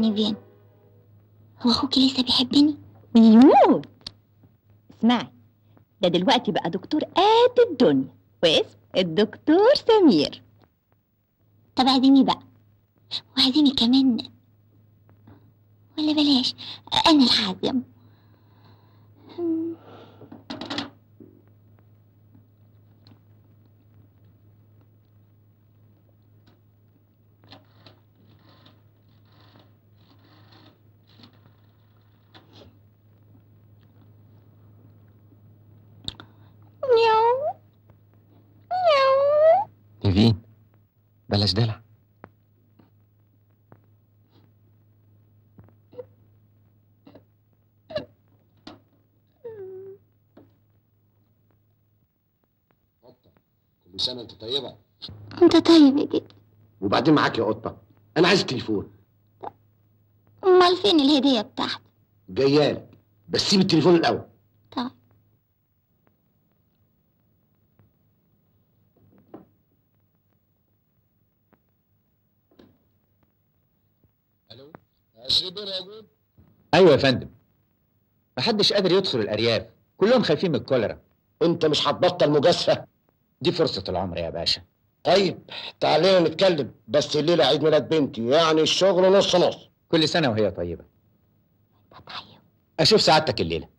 نيفين، هو اخوكي لسه بيحبني؟ يموت. اسمعي، ده دلوقتي بقى دكتور قد الدنيا، واسم الدكتور سمير. طب اعزمي بقى، واعزمي كمان، ولا بلاش انا الحازم. نيو نيو. نيفين بلاش دلع. كل سنة انت طيبة. انت طيب يا جدي. وبعدين معاك يا قطة، أنا عايز التليفون. امال فين الهدية بتاعتي؟ جيالك، بس سيب التليفون الأول. طيب. ألو، شريبين موجود؟ ايوه يا فندم. محدش قادر يدخل الارياف، كلهم خايفين من الكوليرا. أنت مش هتبطل مجازفة؟ دي فرصة العمر يا باشا. طيب تعالينا نتكلم، بس الليلة عيد ميلاد بنتي، يعني الشغل نص نص. كل سنة وهي طيبة. طيب. اشوف سعادتك الليلة.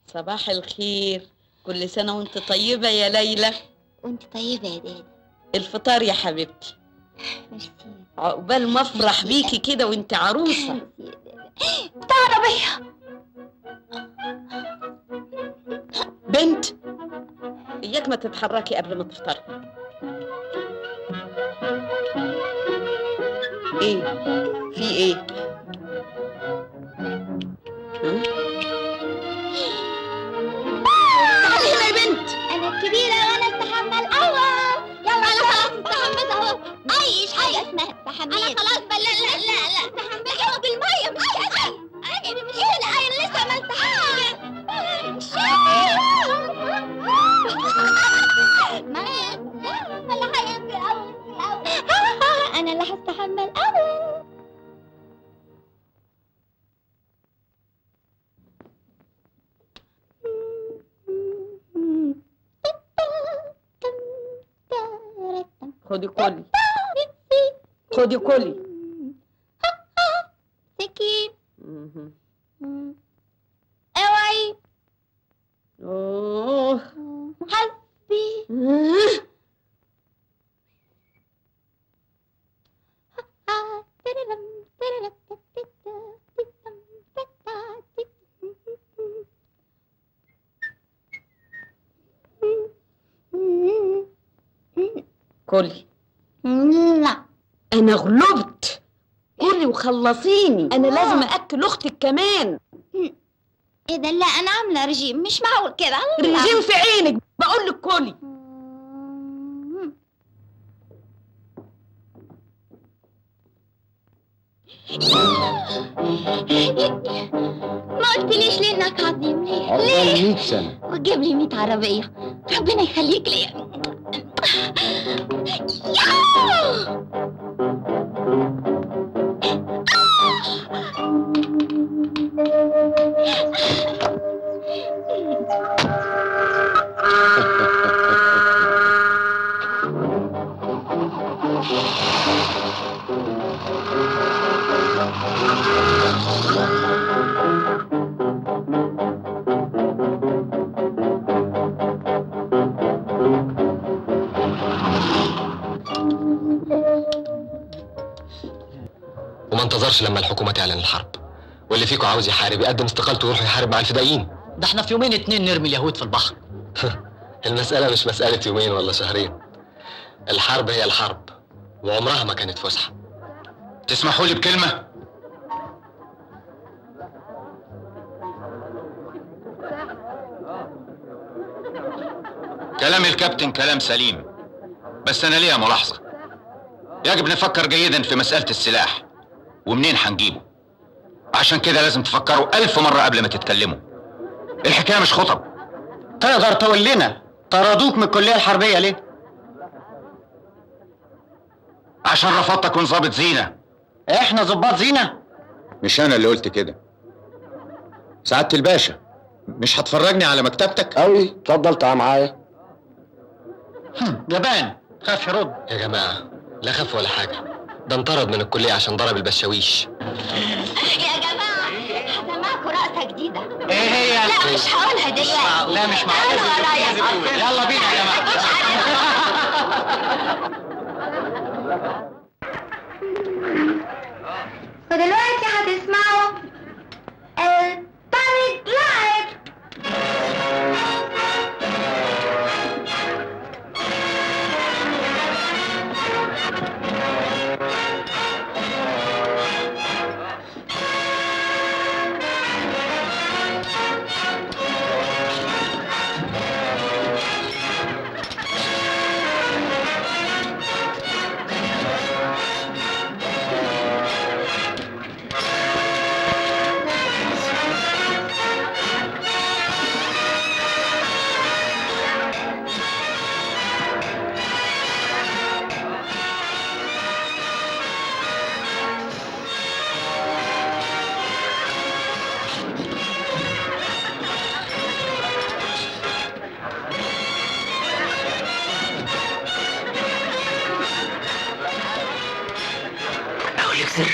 صباح الخير، كل سنة وانت طيبة يا ليلى. وانت طيبة يا دادي. الفطار يا حبيبتي. ميرسي. عقبال ما افرح بيكي كده وانت عروسة. بتاع عربية. بنت، اياك ما تتحركي قبل ما تفطري. ايه في ايه؟ تعالي هنا يا بنت. انا الكبيرة وانا استحمى الاول. يلا انا خلاص استحميت اهو. عيش حاجة اسمها استحميت. انا خلاص لا استحميت اهو بالمية. مش كده، انا لسه ما استحميت. انا اللي هستحمى الاول. خدي كلي، خدي كلي. سكين. اوعي. اوه حسبي. كلي. لا. انا غلبت، كلي وخلصيني، انا لازم اكل اختك كمان. اذا لا انا عامله رجيم، مش معقول كده. رجيم في عينك، بقول لك كلي. ما قلتليش ليه انك عظيم؟ ليه؟ عقبال 100 سنة. وتجيب لي 100 عربيه. ربنا يخليك لي. وما انتظرش لما الحكومة تعلن الحرب، واللي فيكم عاوز يحارب يقدم استقالته ويروح يحارب مع الفدائيين. ده احنا في يومين 2 نرمي اليهود في البحر. المسألة مش مسألة يومين ولا شهرين، الحرب هي الحرب وعمرها ما كانت فسحة. تسمحوا لي بكلمة؟ كلام الكابتن كلام سليم، بس أنا ليا ملاحظة. يجب نفكر جيدا في مسألة السلاح ومنين هنجيبه. عشان كده لازم تفكروا 1000 مرة قبل ما تتكلموا. الحكاية مش خطب. تقدر تقول لنا طردوك من الكلية الحربية ليه؟ عشان رفضت اكون ظابط زينة. احنا ضباط زينة؟ مش انا اللي قلت كده. سعادة الباشا، مش هتفرجني على مكتبتك؟ قوي، اتفضل تعال معايا. جبان، خاف يرد. يا جماعة لا خاف ولا حاجة، ده انطرد من الكلية عشان ضرب البشاويش. يا جماعة هسمعكوا رقصة جديدة. ايه هي؟ لا مش هقولها دلوقتي. لا مش معقول. تعالوا ورايا. يلا بينا يا جماعة. ودلوقتي هتسمعوا البارد لايف. اقول لك سر.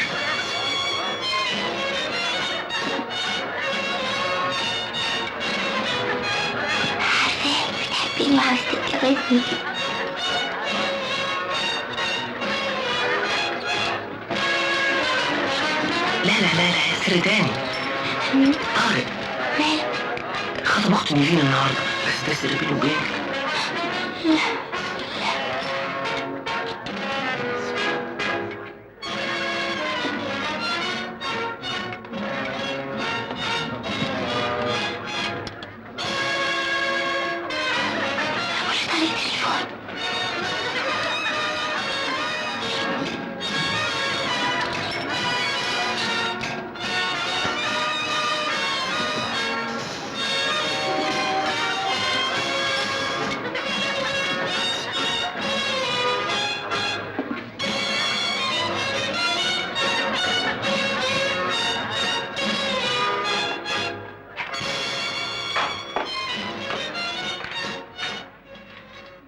بتحبيني وعاوز تتجوزني. لا سر تاني. طارق خطب اختي نيفين النهارده، بس ده سر بيني وبينك. مش طريق تليفون.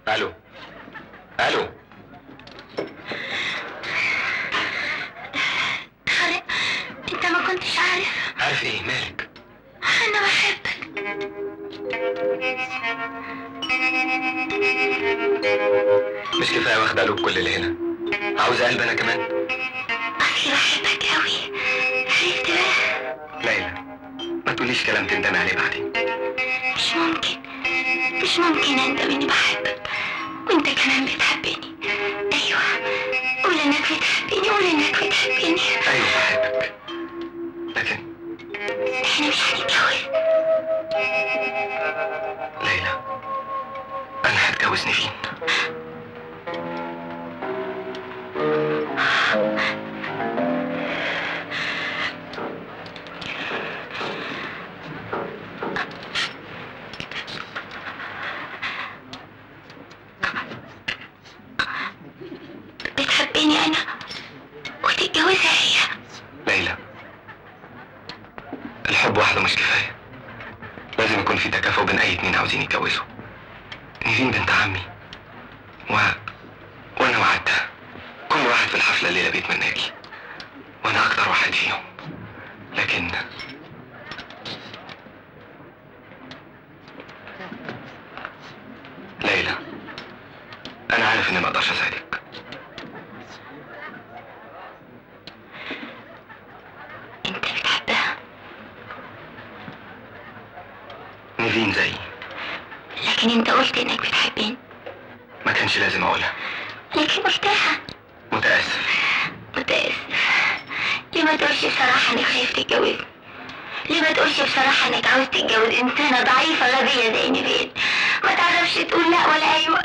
الو الو. طارق انت ما كنتش عارف. عارف ايه مالك؟ انا بحبك. مش كفاية واخدة قلوب كل اللي هنا، عاوزة قلب انا كمان؟ اصلي بحبك قوي. عرفت بقى. ليلى ما تقوليش كلام تندمي عليه بعدين. مش ممكن اندم اني بحبك وانت كمان بتحبني. ايوه قول انك بتحبني، قول انك بتحبني. ايوه بحبك، لكن احنا مش هنتجوز. ليلى انا هتجوز نيفين. بتحبني انا وتتجوزها هي. ليلى الحب وحده مش كفاية، لازم يكون في تكافؤ بين اي اتنين عاوزين يتجوزوا. نيفين بنت عمي وانا وعدتها كل واحد في الحفلة الليلة بيتمناكي، وانا اكتر واحد فيهم. لكن ليلى انا عارف اني ما اقدرش اساعدك. انت بتحبها نيفين زيي. لكن انت قلت انك بتحبني. ما كانش لازم اقولها. لكن قلتها. متأسف. ليه ما تقولش بصراحة انك خايف تتجوزني؟ ليه ما تقولش بصراحة انك عاوز تتجوز انسانة ضعيفة غبية زي نيفين ما تعرفش تقول لا ولا ايوه؟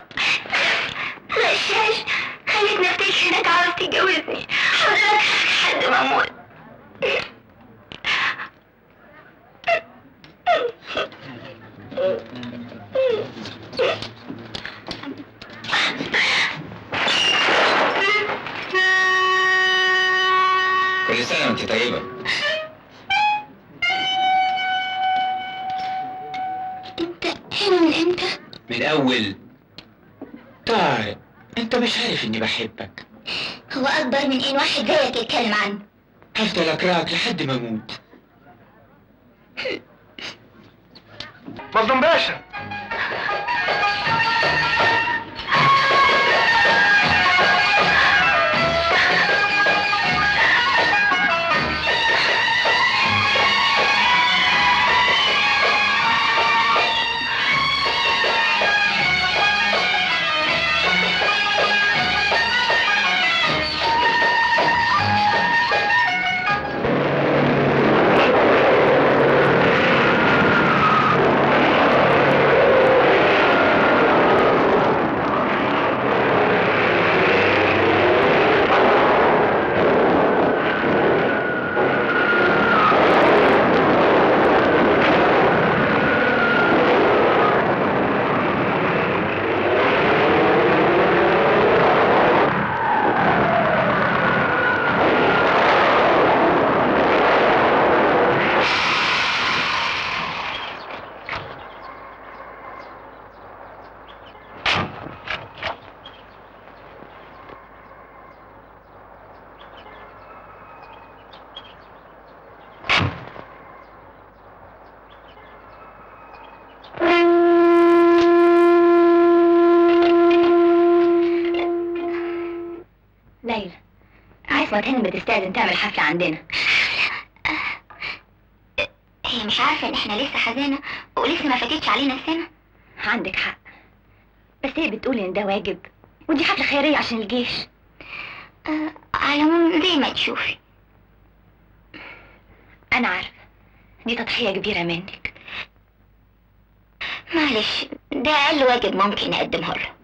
غشاش خليتني افتكر انك عاوز تتجوزني. حضرتك لحد ما اموت. هنا من امتى؟ من الأول. طارق، أنت مش عارف إني بحبك. هو اكبر من ان واحد زيك يتكلم عنه. هفضل أكرهك لحد ما أموت. مظلوم باشا. ليلى، عصمت هانم بتستأذن تعمل حفلة عندنا. هي مش عارفة ان احنا لسه حزانة ولسه ما فاتتش علينا السنة. عندك حق، بس هي بتقول ان ده واجب ودي حفلة خيرية عشان الجيش. على العموم زي ما تشوفي. انا عارفة دي تضحية كبيرة منك. معلش، ده اقل واجب ممكن اقدمه له.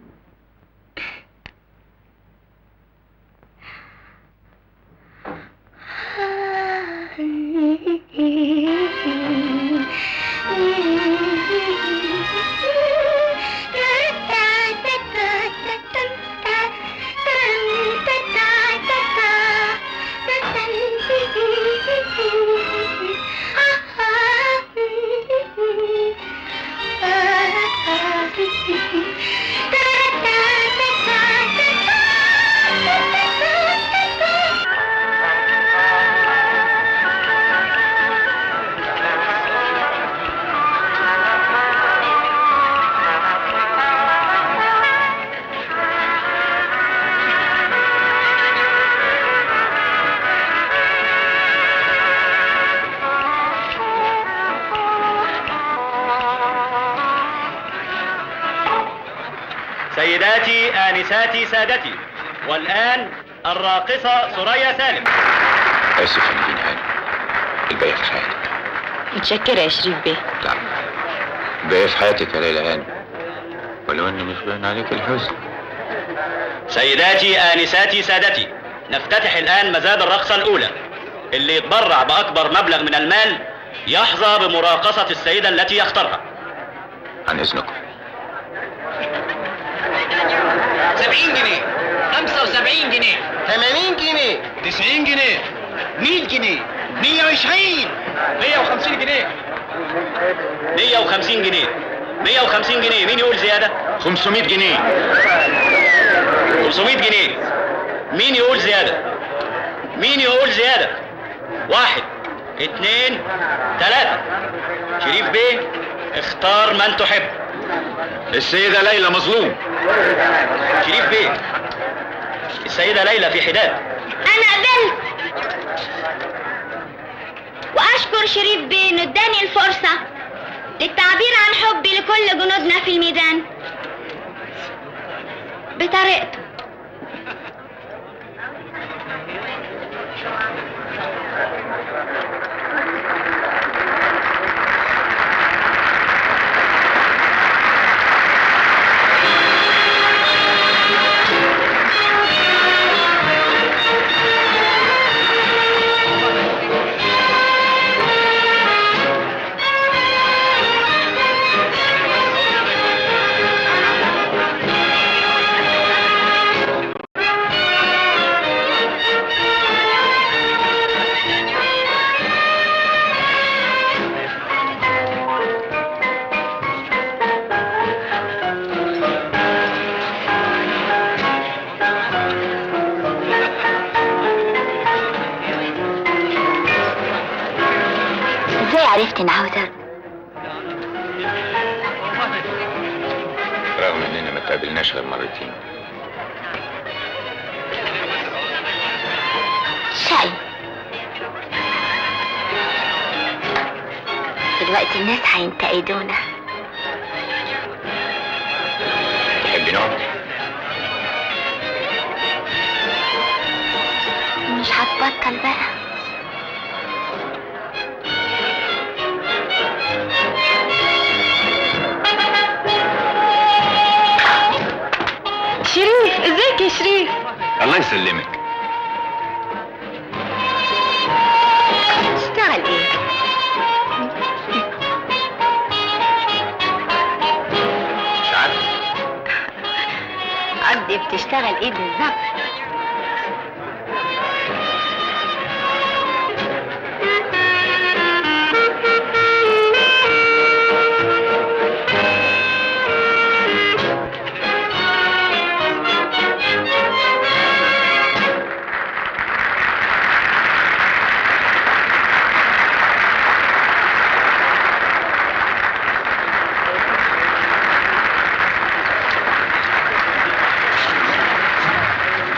سيداتي آنساتي سادتي، والآن الراقصة ثريا سالم. آسف يا نادين هانم، الباقي في حياتك. متشكرة يا شريف بيه. لا، الباقي في حياتك يا ليلى هانم، ولو إن مش باين عليك الحزن. سيداتي آنساتي سادتي، نفتتح الآن مزاد الرقصة الأولى. اللي يتبرع بأكبر مبلغ من المال يحظى بمراقصة السيدة التي يختارها. عن إذنكم. 70 جنيه، 75 جنيه، 80 جنيه، 90 جنيه، 100 جنيه، 120، 150 جنيه، 150 جنيه، 150 جنيه. مين يقول زيادة؟ 500 جنيه. 500 جنيه. مين يقول زيادة؟ مين يقول زيادة؟ 1 2 3. شريف بيه، اختار من تحب. السيدة ليلى مظلوم. شريف بيه، السيدة ليلى في حداد. انا قبلت، واشكر شريف بيه انه اداني الفرصة للتعبير عن حبي لكل جنودنا في الميدان بطريقته. عرفت ان عاوزة رغم اننا ما تقابلناش غير مرتين. شاي؟ دلوقتي الناس هينتقدونا. تحبي نقعد؟ مش هتبطل بقى؟ شريف، ازيك يا شريف؟ الله يسلمك. تشتغل ايه؟ مش عارف. قصدي بتشتغل ايه بالظبط؟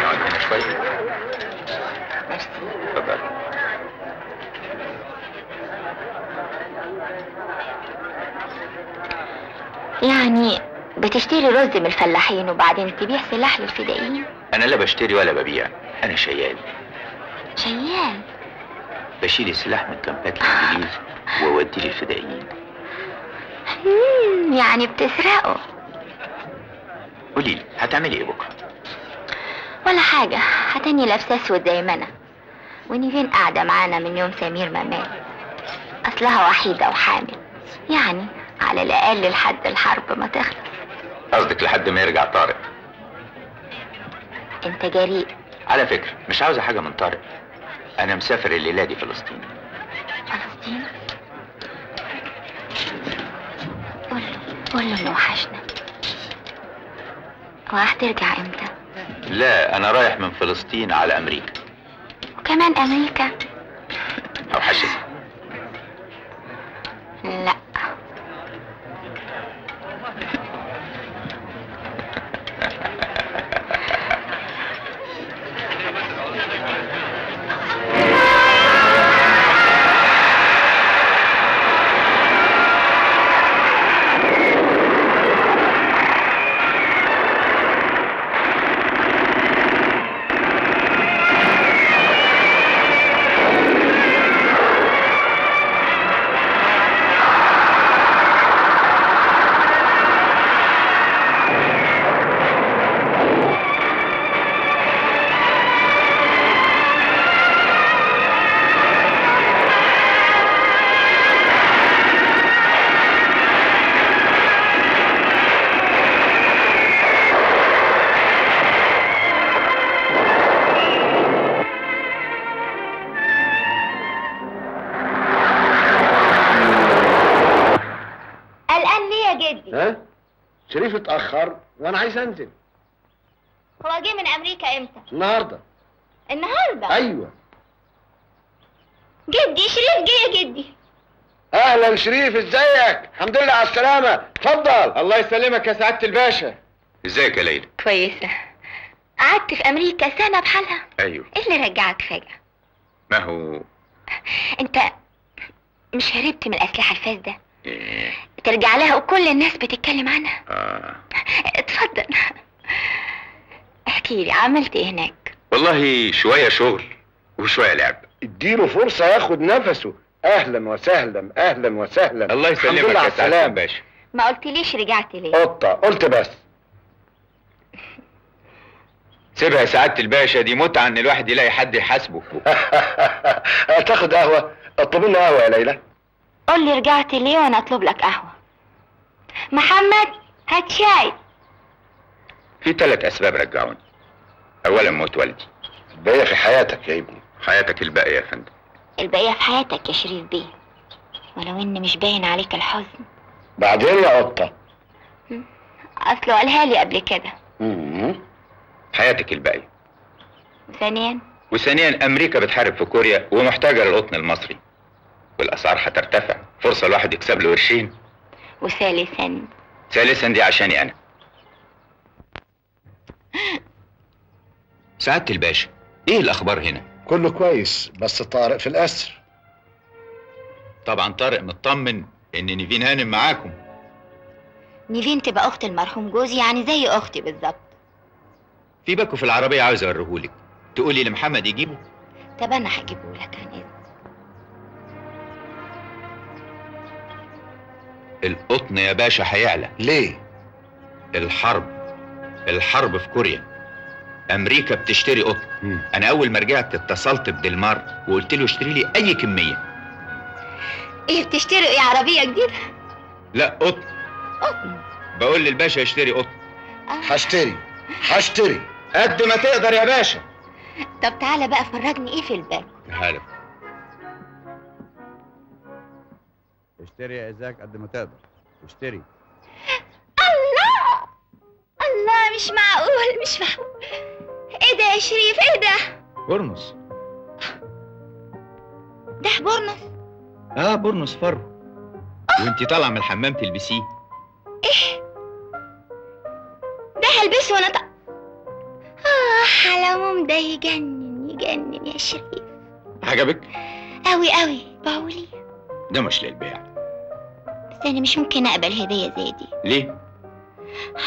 نقعد هنا شوية. اتفضل. يعني بتشتري رز من الفلاحين وبعدين تبيع سلاح للفدائيين؟ انا لا بشتري ولا ببيع، انا شيال. شيال؟ بشيل السلاح من كامبات الانجليز واوديه للفدائيين. يعني بتسرقه؟ قولي لي هتعملي ايه بكره؟ ولا حاجة، هتاني لابسة اسود زي ما انا. ونيفين قاعدة معانا من يوم سمير ما مات، اصلها وحيدة وحامل، يعني على الاقل لحد الحرب ما تخلص. قصدك لحد ما يرجع طارق؟ انت جريء. على فكرة مش عاوزة حاجة من طارق، انا مسافر الليلة دي فلسطين. فلسطين؟ قول له انه وحشنا. وهترجع امتى؟ لا انا رايح من فلسطين على امريكا. وكمان امريكا؟ اوحشك؟ لا. ها؟ شريف اتأخر وانا عايز انزل. هو جه من امريكا امتى؟ النهارده. النهارده؟ ايوه. جدي شريف جه يا جدي. اهلا شريف، ازيك؟ الحمد لله على السلامة، اتفضل. الله يسلمك يا سعادة الباشا. ازيك يا ليلى؟ كويسة. قعدت في امريكا سنة بحالها؟ ايوه. ايه اللي رجعك فجأة؟ ما هو انت مش هربت من الاسلحة الفاسدة؟ إيه؟ ترجع لها وكل الناس بتتكلم عنها. اتفضل احكي لي عملت ايه هناك؟ والله شوية شغل وشوية لعب. اديله فرصة ياخد نفسه. اهلا وسهلا اهلا وسهلا. الله الحمد يسلمك لله على يا سعادة السلامة. الباشا. ما قلتليش رجعت ليه؟ قطة قلت بس. سيبها يا سعادة الباشا، دي متعة ان الواحد يلاقي حد يحاسبه. تاخد قهوة؟ اطلب لنا قهوة يا ليلى. قول لي رجعت ليه وانا اطلب لك قهوة. محمد هات شاي. في 3 اسباب رجعوني. اولا موت والدي. باقية في حياتك يا ابني. حياتك الباقية يا فندم. البقية في حياتك يا شريف بيه، ولو ان مش باين عليك الحزن. بعدين يا قطة. اصله قالها لي قبل كده. حياتك الباقية. وثانيا وثانيا امريكا بتحارب في كوريا ومحتاجة للقطن المصري. والاسعار هترتفع، فرصه الواحد يكسب له قرشين. ثالثا دي عشاني انا. سعادة الباشا، ايه الاخبار هنا؟ كله كويس، بس طارق في الأسر. طبعا طارق مطمن ان نيفين هانم معاكم. نيفين تبقى اخت المرحوم جوزي، يعني زي اختي بالظبط. في باكو في العربيه عاوز اوريهولك، تقولي لمحمد يجيبه. طب انا هجيبه لك عن اذن. القطن يا باشا هيعلى. ليه؟ الحرب في كوريا. امريكا بتشتري قطن. انا اول ما رجعت اتصلت بدلمار وقلت له اشتري لي اي كميه. ايه بتشتري؟ ايه، عربيه جديده؟ لا، قطن. بقول للباشا يشتري قطن. هشتري قد ما تقدر يا باشا. طب تعالى بقى فرجني ايه في الباك. تعالى. اشتري يا إزاك قد ما تقدر، اشتري. الله، مش معقول. ايه ده يا شريف؟ ايه ده؟ بورنوس. ده بورنوس؟ بورنوس فرو. وانتي طالعه من الحمام تلبسيه. ايه ده؟ هلبسه وانا على العموم ده يجنن يا شريف. عجبك؟ قوي باولي. ده مش للبيع. بس انا مش ممكن اقبل هديه زي دي. ليه؟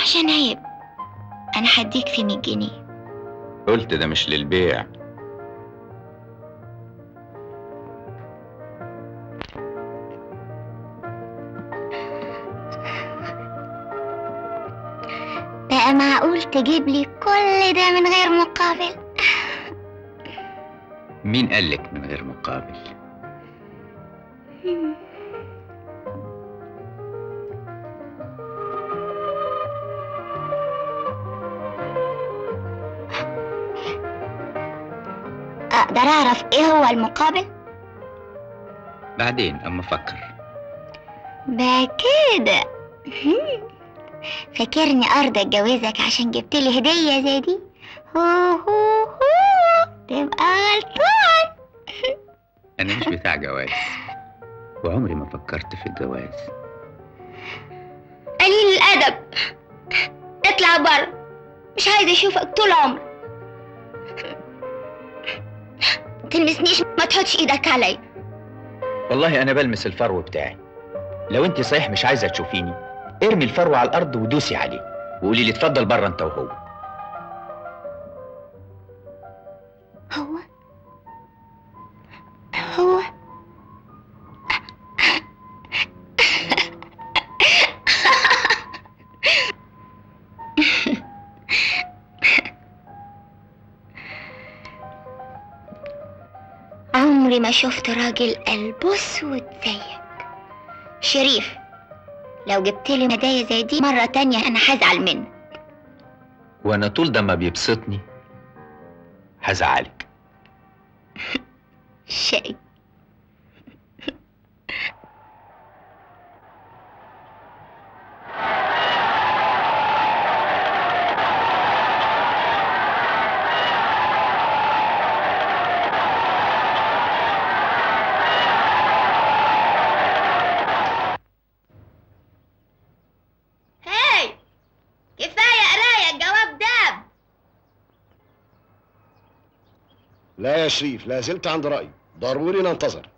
عشان عيب. انا هديك في 100 جنيه. قلت ده مش للبيع. بقى معقول تجيب لي كل ده من غير مقابل؟ مين قالك من غير مقابل؟ اقدر اعرف ايه هو المقابل؟ بعدين اما افكر. ده كده. فاكرني ارضى اتجوزك عشان جبت لي هديه زي دي؟ هو تبقى غلطان. انا مش بتاع جواز، وعمري ما فكرت في الجواز. قليل الادب، اطلع بره، مش عايزه اشوفك طول عمري. تلمسنيش، ما تحطش ايدك عليا. والله انا بلمس الفرو بتاعي. لو انت صحيح مش عايزه تشوفيني، ارمي الفرو على الارض ودوسي عليه وقولي لي اتفضل بره انت وهو. هو عمري ما شفت راجل قلبه اسود زيك شريف. لو جبتلي هدايا زي دي مرة تانية انا هزعل منك. وانا طول ده ما بيبسطني هزعلك. شيء. هاي، كفاية قراية، الجواب داب. لا يا شريف، لا زلت عند رأيي، ضروري ننتظر.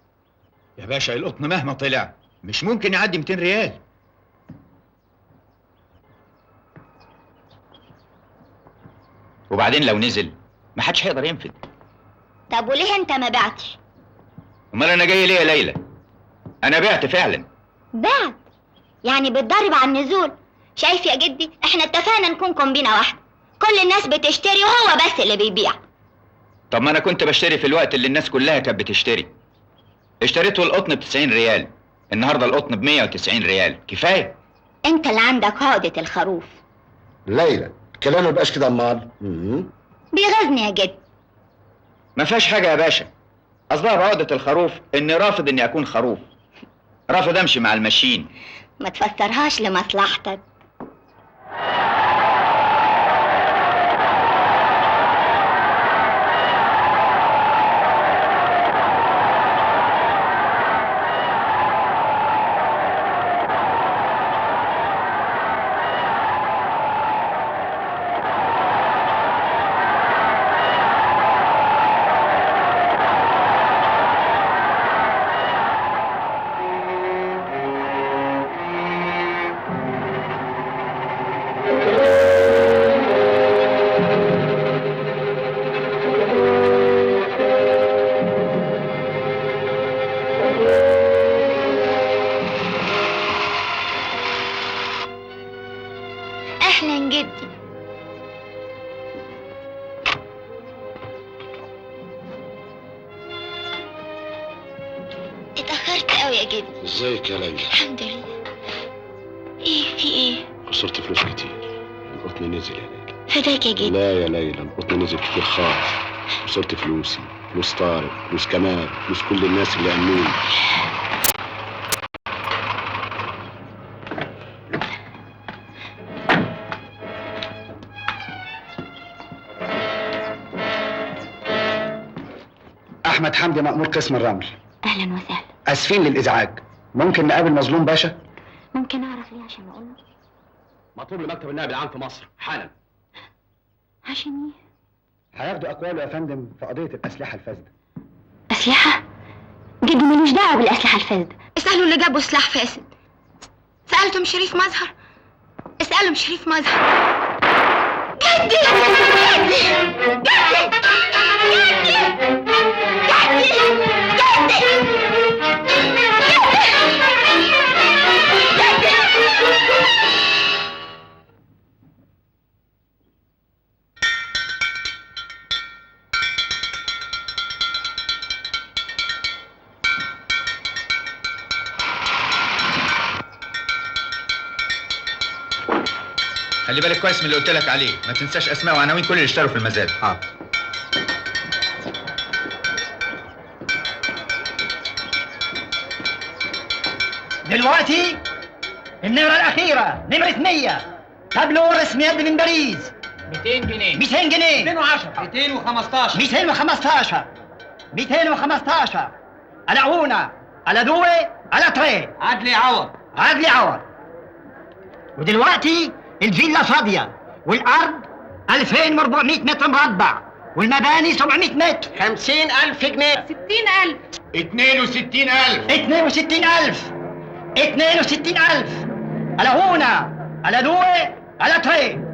يا باشا القطن مهما طلع مش ممكن يعدي 200 ريال. وبعدين لو نزل ما حدش هيقدر ينفذ. طب وليه انت ما بعتش؟ امال انا جاي ليه يا ليلى؟ انا بعت فعلا. بعت؟ يعني بتضرب على النزول؟ شايف يا جدي، احنا اتفقنا نكون كومبينة واحدة، كل الناس بتشتري وهو بس اللي بيبيع. طب ما انا كنت بشتري في الوقت اللي الناس كلها كانت بتشتري. اشتريته القطن ب90 ريال، النهارده القطن ب190 ريال، كفايه. انت اللي عندك عقدة الخروف. ليلى، الكلام ما بقاش كده امال. بيغزني يا جد. ما فيهاش حاجه يا باشا. اصلها بعقدة الخروف اني رافض اني اكون خروف، رافض امشي مع الماشيين. ما تفسرهاش لمصلحتك. جدي. اتأخرت قوي يا جدي. ازيك يا ليلى؟ الحمد لله. ايه في ايه؟ خسرت فلوس كتير، القطن نزل يا ليلى. فداك يا جدي. لا يا ليلى، القطن نزل كتير خالص. خسرت فلوسي، فلوس طارق، فلوس كمال، فلوس كل الناس اللي أمنوني. أحمد حمدي، مأمور قسم الرمل. اهلا وسهلا. آسفين للإزعاج، ممكن نقابل مظلوم باشا؟ ممكن اعرف ليه عشان اقول له؟ مطلوب لمكتب النائب العام في مصر حالا. عشان ايه؟ هياخدوا أقواله يا فندم في قضية الأسلحة الفاسدة. اسلحة؟ جدي ملوش دعوه بالاسلحه الفاسده. اسالوا اللي جابوا سلاح فاسد. سالتم شريف مظهر؟ اسالهم شريف مظهر. جدي جدي جدي جدي خلي بالك كويس من اللي قلت لك عليه، ما تنساش اسماء وعناوين كل اللي اشتروا في المزاد. دلوقتي النمرة الأخيرة، نمرة 100، تابلو رسم يد من باريس. 200 جنيه. 200 جنيه. 210. 215. 215. 215. على عونة، على دوي، على تري. عدلي عوض. عدلي عوض. ودلوقتي الفيلا فاضية، والأرض 2400 متر مربع، والمباني 700 متر. 50,000 جنيه. 60,000. 62,000. 62,000. 62,000. على هنا، على دوي، على تري.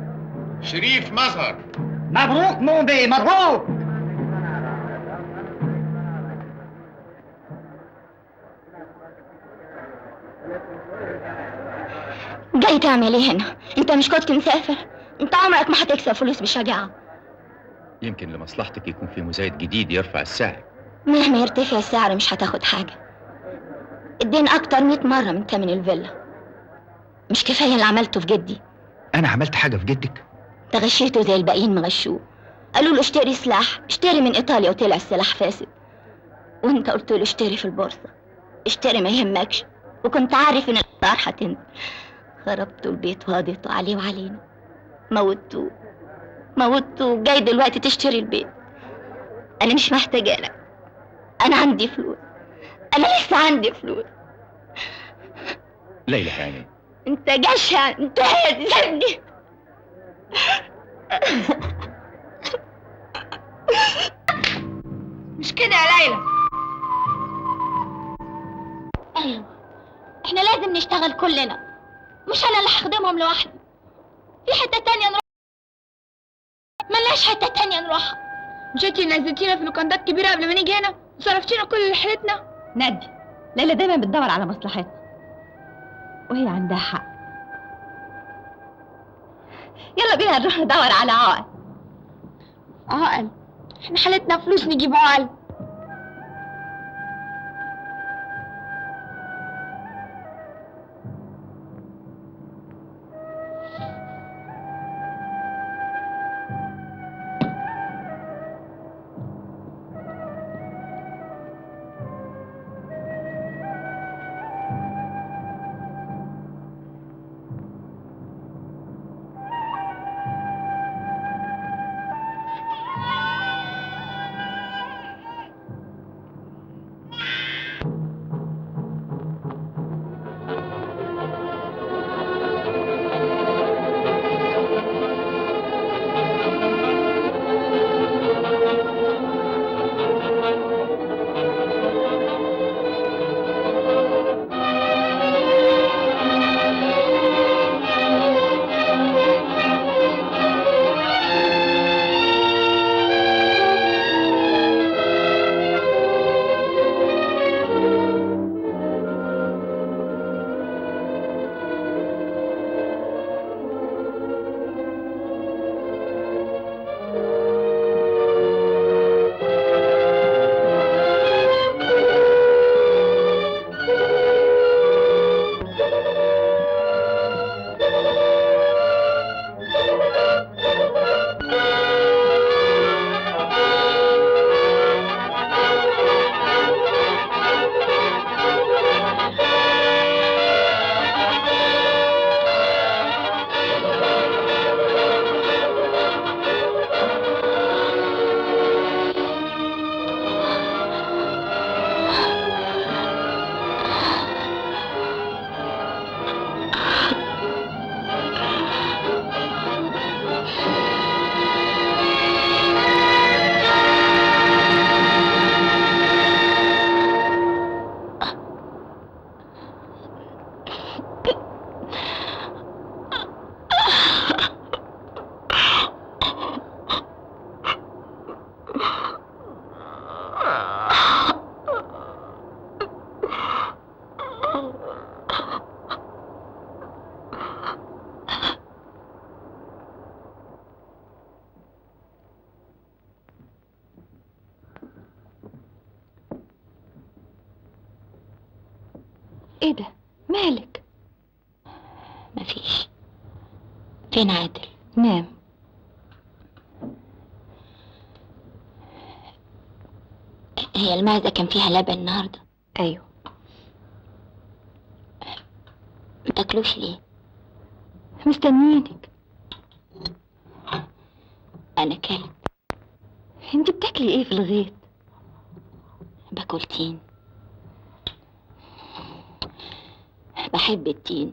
شريف مظهر. مبروك مومبي، مبروك. جاي تعمل ايه هنا؟ انت مش كنت مسافر؟ انت عمرك ما هتكسب فلوس بشجاعة. يمكن لمصلحتك يكون في مزايد جديد يرفع السعر. مهما يرتفع السعر مش هتاخد حاجة. الدين اكتر 100 مرة من تمن الفيلا. مش كفاية اللي عملته في جدي؟ انا عملت حاجه في جدك؟ تغشيته زي الباقيين مغشوه. قالوا له اشتري سلاح، اشتري من ايطاليا، وطلع السلاح فاسد. وانت قلت له اشتري في البورصة، اشتري ما يهمكش، وكنت عارف ان الاسعار هتنزل. خربتوا البيت وقضيتوا عليه وعلينا. موتوه جاي دلوقتي تشتري البيت. انا مش محتاجه لك، انا عندي فلوس، انا لسه عندي فلوس. ليلى هاني، انت جشع، انت هتسيبني. مش كده يا ليلى؟ ايوه، احنا لازم نشتغل كلنا، مش انا اللي هخدمهم لوحدي. في حته تانية نروح، ملناش حته تانية نروحها. مش انتي نزلتينا في لوكاندات كبيره قبل ما نيجي هنا وصرفتينا كل رحلتنا؟ نادي، ليلى دايما بتدور على مصلحتنا، وهي عندها حق. يلا بينا نروح ندور على عقل. عقل؟ احنا حالتنا فلوس نجيب عقل؟ ايه ده؟ مالك؟ مفيش. فين عادل؟ نام. هي المعزة كان فيها لبن النهاردة؟ ايوه. متاكلوش ليه؟ مستنيينك. انا كلت. انت بتاكلي ايه في الغيط؟ باكل تين. بحب التين.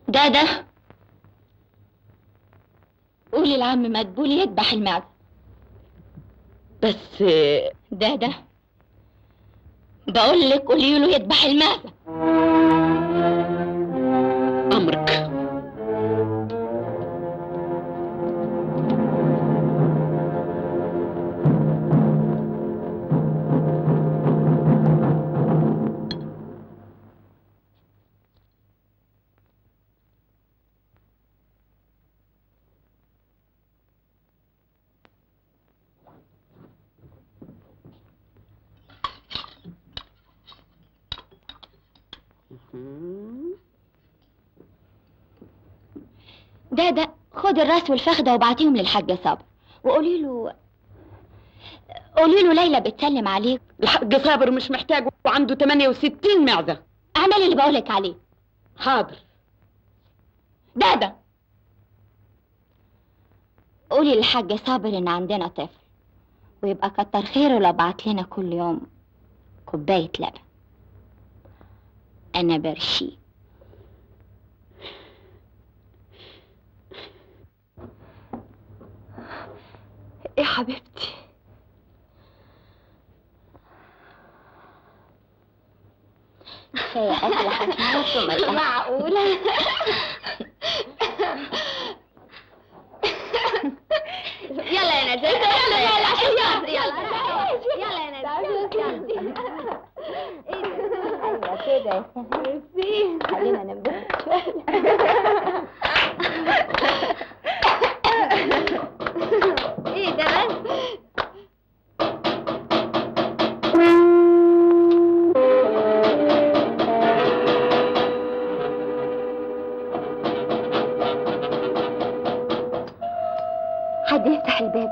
ده قولي لعم مدبولي يذبح المعزة. بس ده بقول لك قولي له يذبح المعزة. امرك. ده خد الراس والفخدة وابعتيهم للحاجة صابر وقولي له ليلى بتسلم عليك. الحاج صابر مش محتاج وعنده 68 معزة. اعملي اللي بقولك عليه. حاضر. ده قولي للحاج صابر ان عندنا طفل ويبقى كتر خيره لو بعت لنا كل يوم كوباية لبن. انا برشيه. يا حبيبتي. كفاية أكل هتموت وما معقولة. يلا يا نجاة يلا يا نجاة. ايوه كده يا سنة. خلينا ننبسط شوية. ايه ده بس؟ حد يفتح الباب.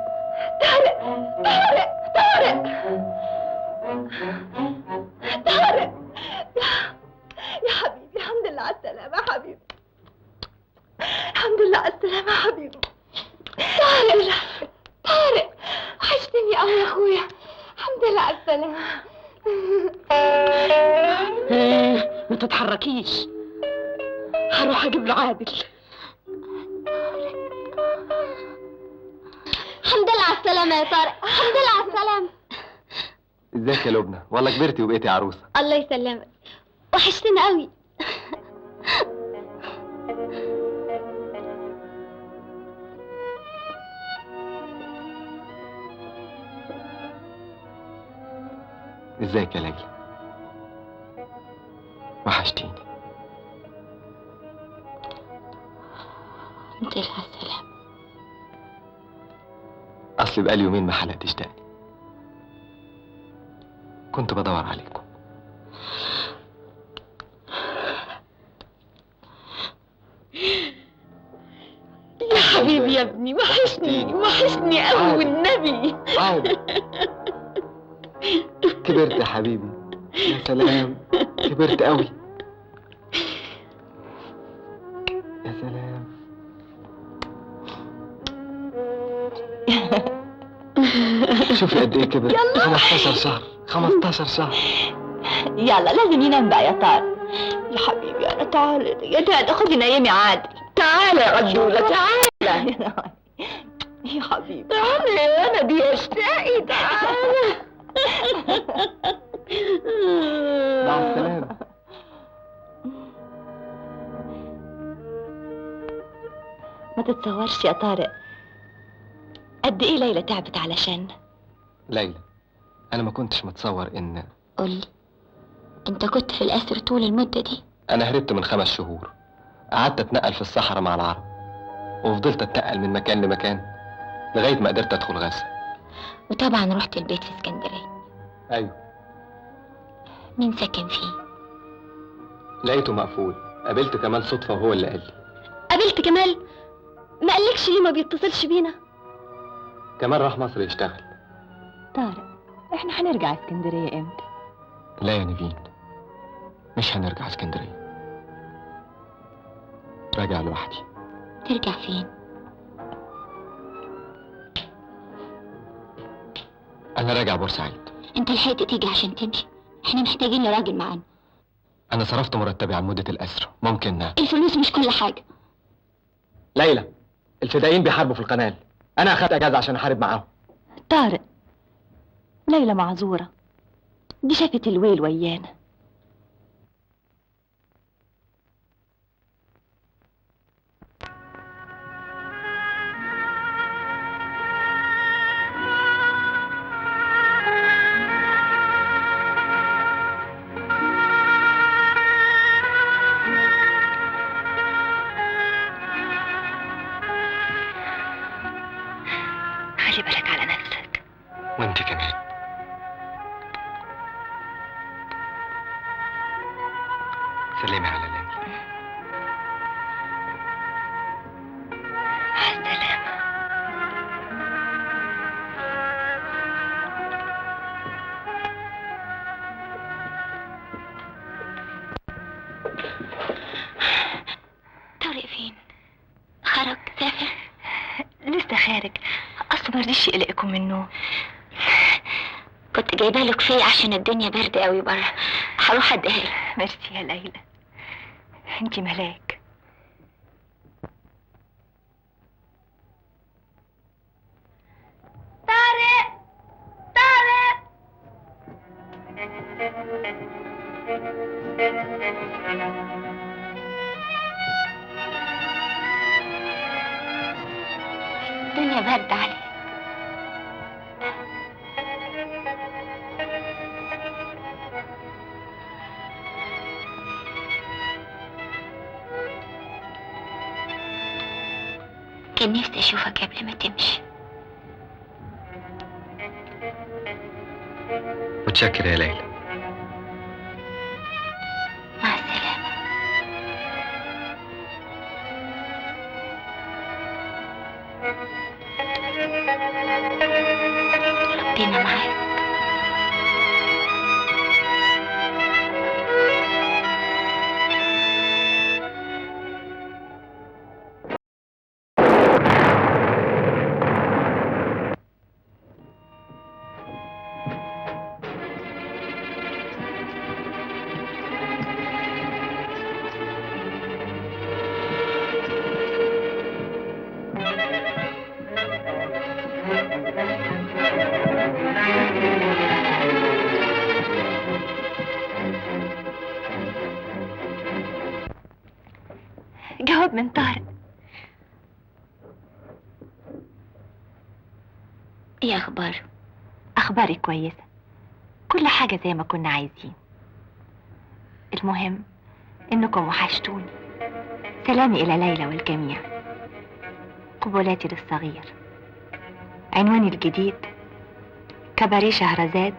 طارق. يا حبيبي الحمد لله على السلامة يا حبيبي. الحمد لله على السلامة يا حبيبي. طارق وحشتني قوي يا اخويا. الحمد لله على السلامة. ما تتحركيش. هروح اجيب له عادل. الحمد لله على السلامة يا طارق. الحمد لله على السلامة. ازيك يا لبنى؟ والله كبرتي وبقيتي عروسه. الله يسلمك. وحشتني قوي. ازيك يا ليلى؟ وحشتيني. الحمد لله على السلامة. اصلي بقالي يومين ما حلقتش تاني. كنت بدور عليكم. يا حبيبي يا ابني وحشني قوي والنبي. عادي. كبرت يا حبيبي. يا سلام كبرت قوي. يا سلام. شوفي قد ايه كبر. 15 شهر 15 شهر. يلا لازم ينام بقى يا طارق. يا حبيبي انا تعالى يا داد خدي نيمي عادل. تعالى يا غدولة تعالى. يا حبيبي تعالى انا دي اشتاقي. تعالى. مع السلامة. ما تتصورش يا طارق قد ايه ليلى تعبت علشان. ليلى انا ما كنتش متصور ان قولي انت كنت في الاسر طول المدة دي؟ انا هربت من 5 شهور. قعدت اتنقل في الصحراء مع العرب وفضلت اتنقل من مكان لمكان لغاية ما قدرت أدخل غزة. وطبعا رحت البيت في اسكندرية. أيوه. مين ساكن فيه؟ لقيته مقفول. قابلت كمال صدفة وهو اللي قال لي. قابلت كمال؟ ما قالكش ليه ما بيتصلش بينا؟ كمال راح مصر يشتغل. طارق، احنا هنرجع اسكندرية امتى؟ لا يا نيفين، مش هنرجع اسكندرية. راجع لوحدي. ترجع فين؟ أنا راجع بورسعيد. انت لحقت تيجي عشان تمشي؟ احنا محتاجين لراجل معانا. أنا صرفت مرتبي عن مدة الأسر، ممكن. الفلوس مش كل حاجة. ليلى، الفدائيين بيحاربوا في القنال، أنا أخدت أجازة عشان أحارب معاهم. طارق، ليلى معذورة، دي شافت الويل ويانا. خلي بالك على نفسك. وأنت كمان. سلمي على ليلى. السلامة. طارق فين؟ خرج سافر؟ لسه خارج، اصل مرضيش يقلقكم من النوم. كنت جايبه له كفايه عشان الدنيا برد قوي بره، هروح اديها له. ميرسي يا ليلى، انتي ملاك. طارق طارق الدنيا برد عليك. كان نفسي اشوفك قبل ما تمشي. متشكر يا ليلى. مع السلامة. ربنا معاك. جواب من طارق. ايه اخباره؟ اخباري كويسة، كل حاجة زي ما كنا عايزين. المهم انكم وحشتوني. سلامي الى ليلى والجميع. قبولاتي للصغير. عنواني الجديد كباريه شهرزاد.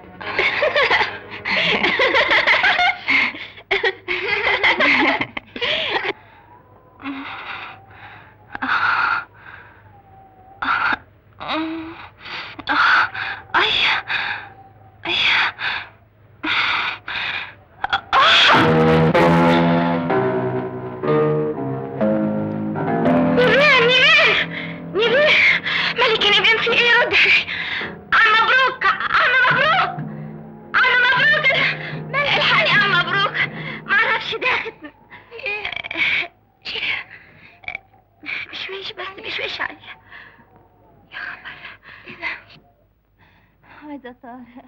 عايزة طارق.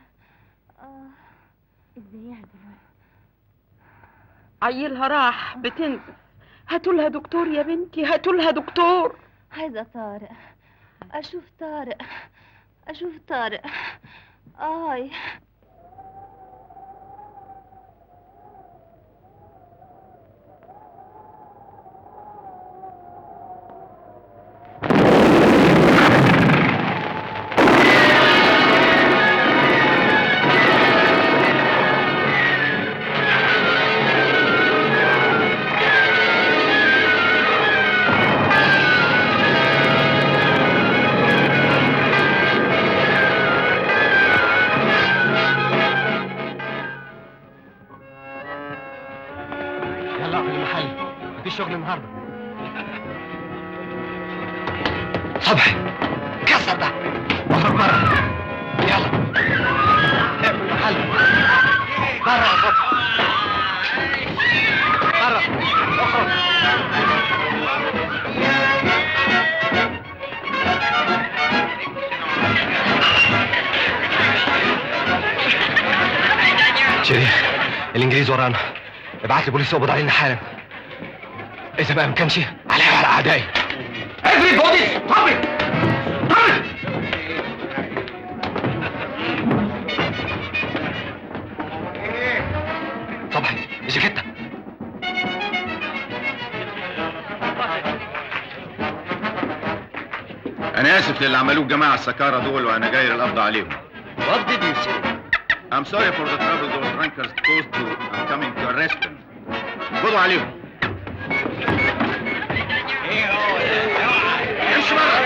ازاي عيلها راح بتنزف، هاتولها دكتور يا بنتي، هاتولها دكتور. عايزة طارق، اشوف طارق، اشوف طارق. اي ده. اخرج بره. يلا. اقفل المحل. بره يا صبحي. بره. اخرج. شريف، الانجليز ورانا. ابعت لي بوليس يقبض علينا حالا. اذا بقى ما كانش عليها على اعدائي. Everybody stop it! Stop it! صبحي، الجاكيتة. انا اسف للي عملوه الجماعه السكارة دول وانا جاي للقبض عليهم. What did you say? I'm sorry for the trouble those drunkards caused you. I'm coming to arrest them. خدوا عليهم. امشي بره.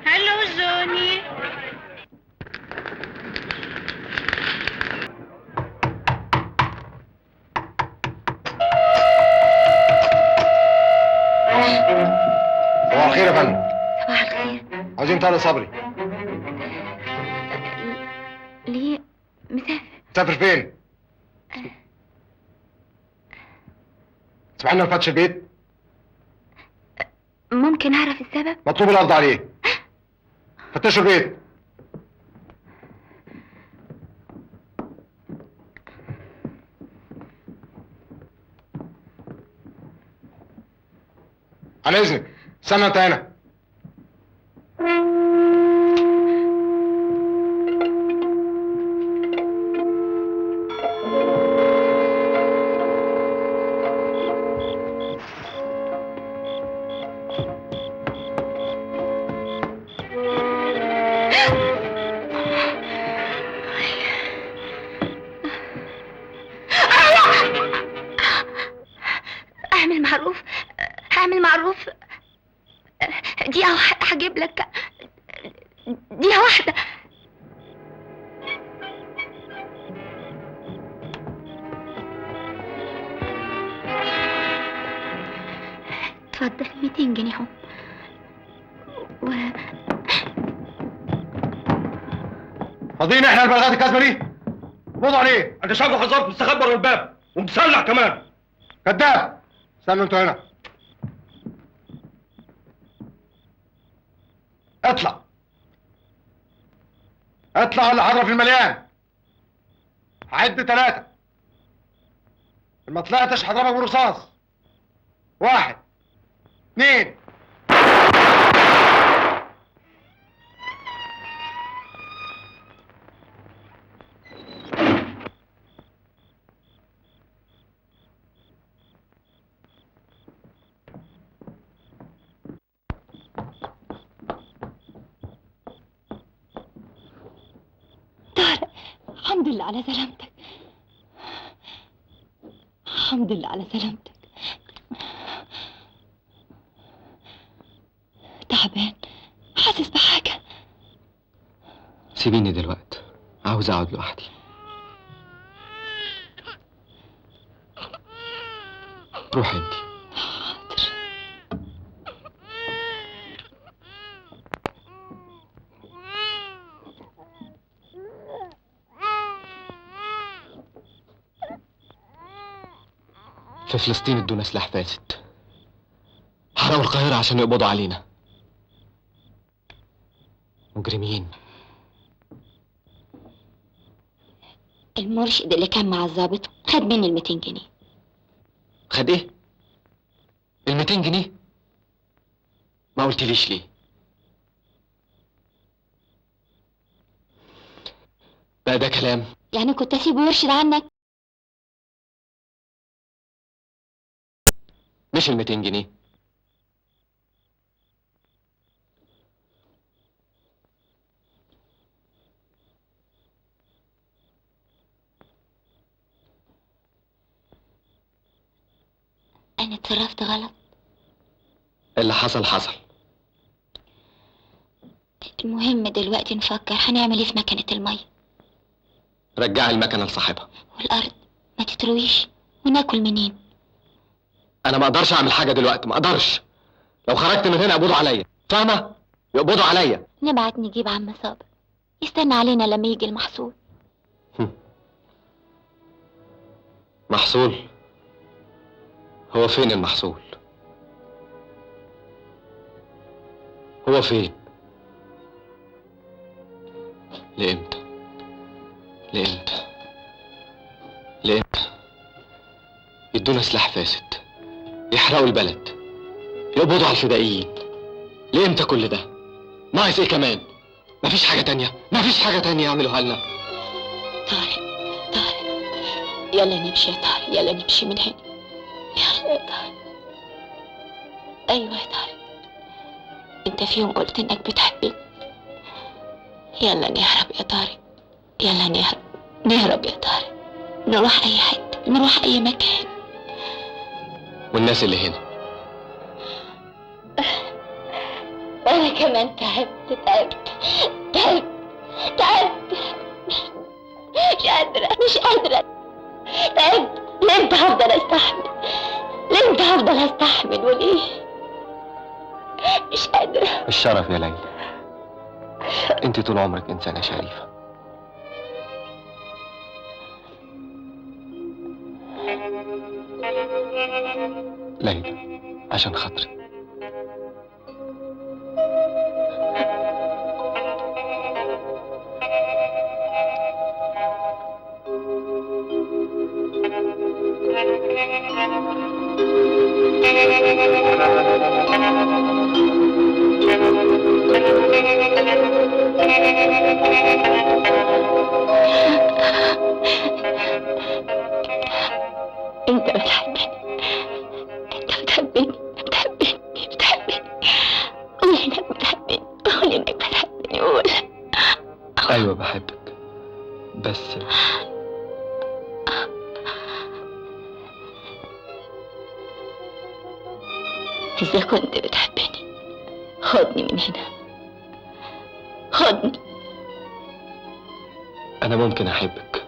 هلو جوني. صباح الخير يا فندم. صباح الخير. عاوزين طارق صبري. ليه مسافر؟ مسافر فين؟ سمعنا ما فاتش البيت؟ ممكن اعرف السبب؟ مطلوب القبض عليه. فتشوا البيت. عن اذنك، استنى انت هنا. اعمل معروف، اعمل معروف. دقيقة هجيب لك. دقيقة واحدة. اتفضل 200 جنيه هم. فاضيين احنا البلاغات الكاذبه دي؟ قبضوا عليه. انت شايفه حضرتك مستخبي ورا الباب ومسلح كمان. كذاب. استنوا انتوا هنا. اطلع. اطلع اللي حاضره في المليان. هعد 3. لما طلعتش هضربك بالرصاص. 1 2. طارق، الحمد لله على سلامتك. الحمد لله على سلامتك. تعبان، حاسس بحاجة. سيبيني دلوقتي، عاوز اقعد لوحدي. روحي انت. حاضر. في فلسطين ادونا سلاح فاسد. حرقوا القاهرة عشان يقبضوا علينا. مجرمين. المرشد اللي كان مع الضابط خد مني 200 جنيه. خد ايه؟ 200 جنيه؟ ما قلتليش ليه؟ بقى ده كلام؟ يعني كنت اسيبه يرشد عنك؟ مش 200 جنيه. يعني اتصرفت غلط؟ اللي حصل حصل. المهم دلوقتي نفكر هنعمل ايه في مكنة المية. رجعي المكنة لصاحبها. والأرض ما تترويش، وناكل منين؟ انا ما اقدرش اعمل حاجة دلوقتي، ما اقدرش. لو خرجت من هنا يقبضوا عليا، فاهمة؟ يقبضوا عليا. نبعت نجيب عم صابر يستنى علينا لما يجي المحصول. محصول؟ هو فين المحصول؟ هو فين؟ لإمتى؟ لإمتى؟ لإمتى؟ يدونا سلاح فاسد، يحرقوا البلد، يقبضوا على الفدائيين. لإمتى كل ده؟ ناقص إيه كمان؟ مفيش حاجة تانية، مفيش حاجة تانية يعملوها لنا. طارق يلا نمشي يا طارق، يلا نمشي من هنا. يلا يا طارق. ايوه يا طارق، انت في يوم قلت انك بتحبني. يلا نهرب يا طارق، يلا نهرب يا طارق. نروح اي حته، نروح اي مكان. والناس اللي هنا؟ انا كمان تعبت. مش قادرة تعبت. ليه هفضل استحمل وليه؟ مش قادرة. الشرف يا ليلى، انت طول عمرك انسانة شريفة. ليلى عشان خاطري. انت بتحبني. قول انك بتحبني. قول. ايوه بحبك، بس إذا كنت بتحبني خدني من هنا، خدني. أنا ممكن أحبك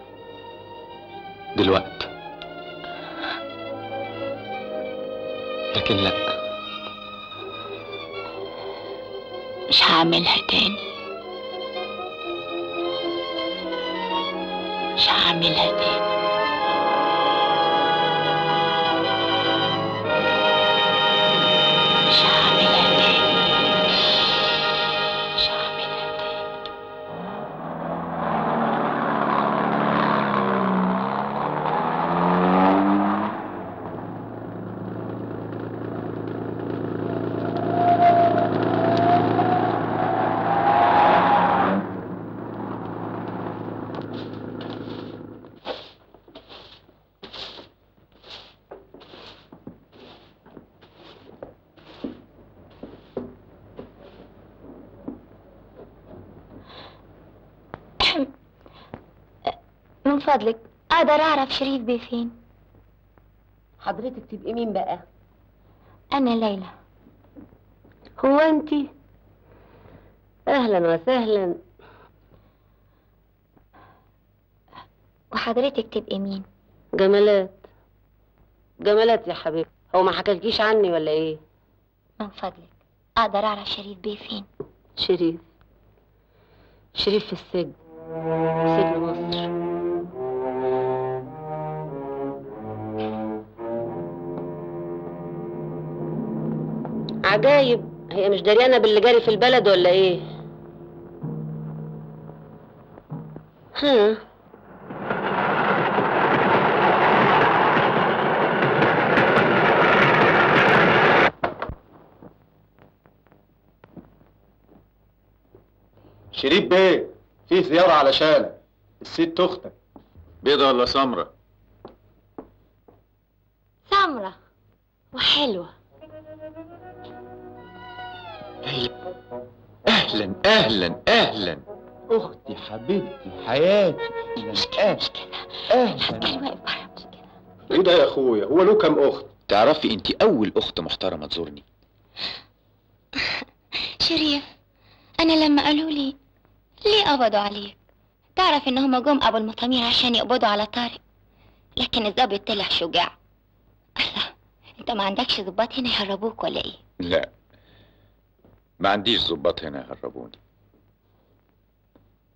دلوقتي، لكن لأ، مش هعملها تاني، مش هعملها تاني. من فضلك اقدر اعرف شريف بيه فين؟ حضرتك تبقي مين بقى؟ انا ليلى. هو انتي؟ اهلا وسهلا. وحضرتك تبقي مين؟ جمالات يا حبيبي. هو ما حكالكيش عني ولا ايه؟ من فضلك اقدر اعرف شريف بيه فين؟ شريف في السجن، سجن مصر. عجايب، هي مش دريانة باللي جاري في البلد ولا ايه؟ ها؟ شريف بيه، في زيارة علشانك، الست اختك. بيضة ولا سمرة؟ سمرة وحلوة. اهلا اهلا اهلا، اختي حبيبتي حياتي. مش كده. العسكري واقف بره. مش كده. ايه ده يا اخويا؟ هو له كام اخت؟ تعرفي انت اول اخت محترمة تزورني. شريف، انا لما قالوا لي ليه قبضوا عليك، تعرف انهم جم ابو المطامير عشان يقبضوا على طارق، لكن الضابط طلع شجاع. الله، انت ما عندكش ضباط هنا يهربوك ولا ايه؟ لا، ما عنديش ضباط هنا يهربوني.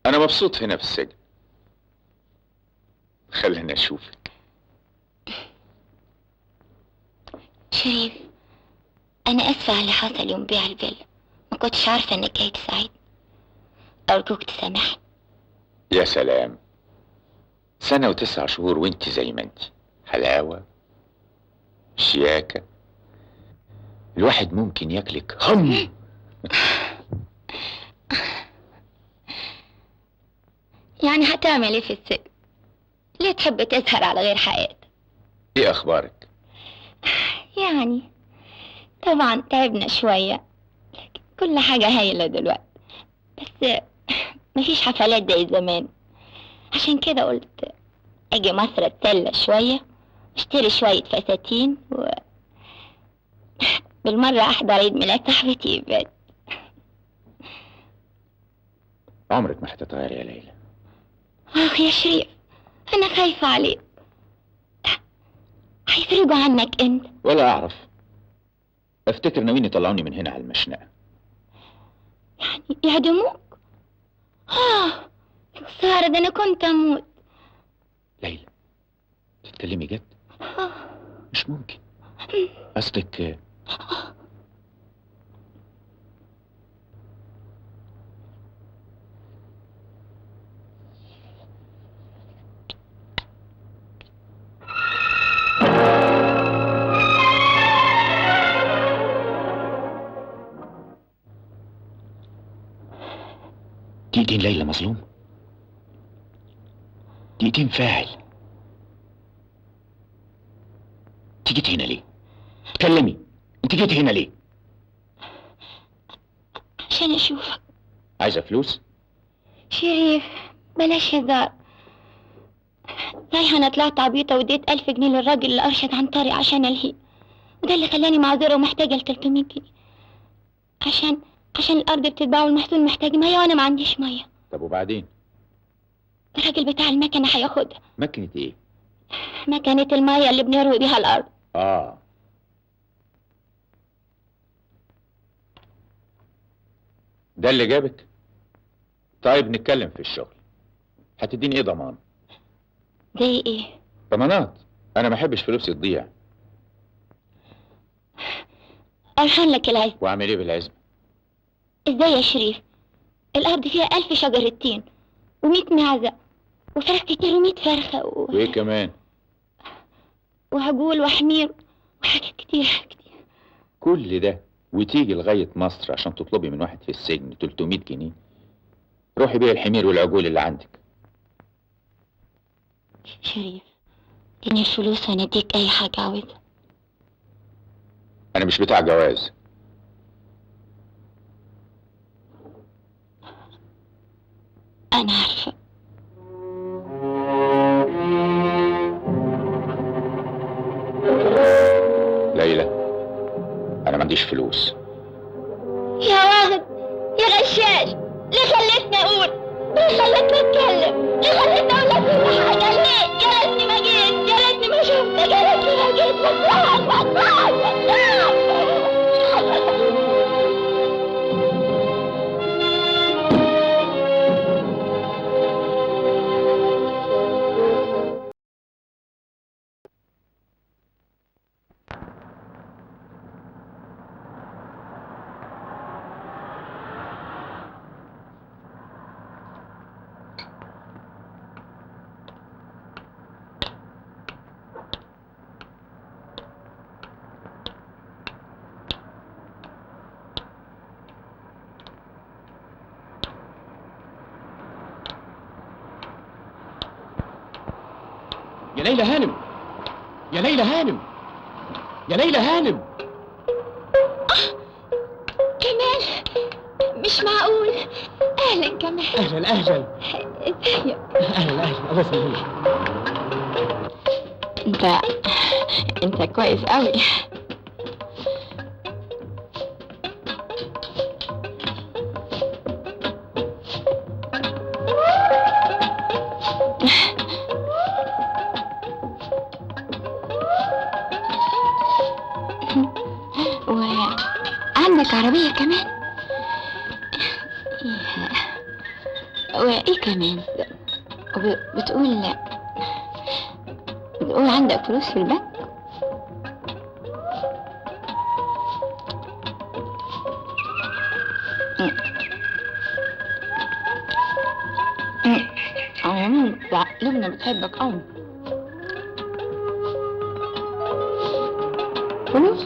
انا مبسوط هنا في السجن. خليني اشوفك. شريف، انا اسفة على اللي حصل يوم بيع الفيلا، ما كنتش عارفة انك جاي تساعدني. ارجوك تسامحني. يا سلام، 1 و9 شهور وانت زي ما انت، حلاوة شياكة، الواحد ممكن ياكلك هم. يعني هتعمل ايه في السجن؟ ليه تحب تسهر على غير حقيقتك؟ ايه اخبارك؟ يعني طبعا تعبنا شوية، لكن كل حاجة هايلة دلوقتي، بس مفيش حفلات زي زمان، عشان كده قلت اجي مصر اتسلى شوية، اشتري شوية فساتين بالمرة احضر عيد ميلاد صاحبتي ايفات. عمرك ما هتتغير يا ليلى. اخ يا شريف، انا خايفة عليك، هيفرجوا عنك انت. ولا اعرف، افتكر ناويين يطلعوني من هنا على المشنقة. يعني يعدموك؟ خسارة، ده انا كنت اموت. ليلى، تتكلمي جد؟ مش ممكن. قصدك دقيقتين ليلى مظلوم؟ دقيقتين فاعل؟ انت جيت هنا ليه؟ اتكلمي، انت جيت هنا ليه؟ عشان اشوفك. عايزة فلوس؟ شريف، بلاش هزار. صحيح انا طلعت عبيطة واديت 1000 جنيه للراجل اللي ارشد عن طريق عشان الهيه، وده اللي خلاني معذورة ومحتاجة ل 300 جنيه عشان الارض بتتباع والمحسون محتاج مية وانا ما عنديش مية. طب وبعدين؟ الراجل بتاع المكنة هياخدها. مكنة ايه؟ مكنة المية اللي بنروي بيها الارض. ده اللي جابك؟ طيب نتكلم في الشغل. هتديني ايه ضمان؟ زي ايه؟ ضمانات. انا ما احبش فلوسي تضيع. ارهن لك العزم. واعمل ايه بالعزم؟ ازاي يا شريف؟ الارض فيها 1000 شجرة تين و100 معزة وفراخ كتير و100 فرخة وايه كمان؟ وعجول وحمير وحاجات كتير. كل ده وتيجي لغاية مصر عشان تطلبي من واحد في السجن 300 جنيه؟ روحي بيع الحمير والعجول اللي عندك. شريف، اديني الفلوس وانا اديك اي حاجة عاوزها. انا مش بتاع جواز. انا عارفة. ليلى، انا ما عنديش فلوس. يا واحد يا غشاش، ليه خليتني اقول؟ ليه خليتني اتكلم؟ ليه خليتني اقول لك كل حاجة؟ ليه؟ يا ريتني ما جيت، يا ريتني ما شفتك، يا ريتني ما جيت. يا ليلى هانم، يا ليلى هانم، يا ليلى هانم. كمال، مش معقول. اهلا كمال. اهلا اهلا. ازيك؟ اهلا اهلا، الله يسلمك. انت كويس قوي. وعندك عربية كمان؟ وايه كمان؟ بتقول عندك فلوس في البنك؟ لبنى بتحبك قوي. فلوس؟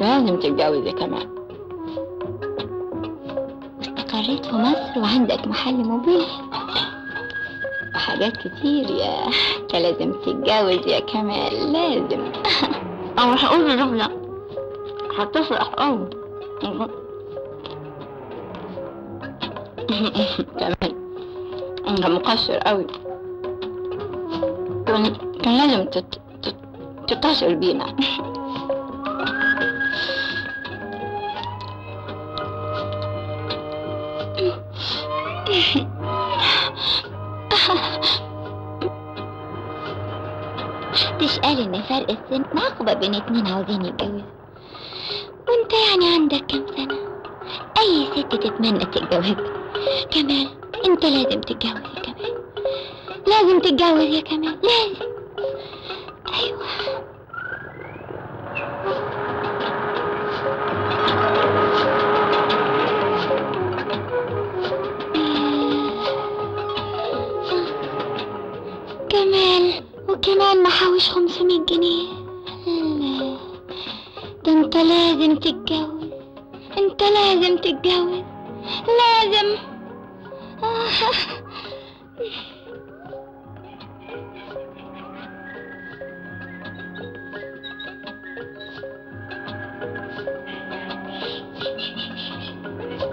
لازم تتجوز يا كمال. استقريت في مصر وعندك محل موبيل وحاجات كتير يا انت لازم تتجوز يا كمال، لازم. او هقول لربنا هتفرح قوي. كمال انت مقصر قوي، كان لازم تتصل بينا. محدش قال ان فرق السن عقبة بين اتنين عاوزين يتجوزوا، وانت يعني عندك كام سنة؟ اي ست تتمنى تتجوزك. كمال انت لازم تتجوز يا كمال، لازم تتجوز يا كمال، لازم. ايوه كمال، وكمان محوش 500 جنيه. لا ده انت لازم تتجوز، انت لازم تتجوز، لازم.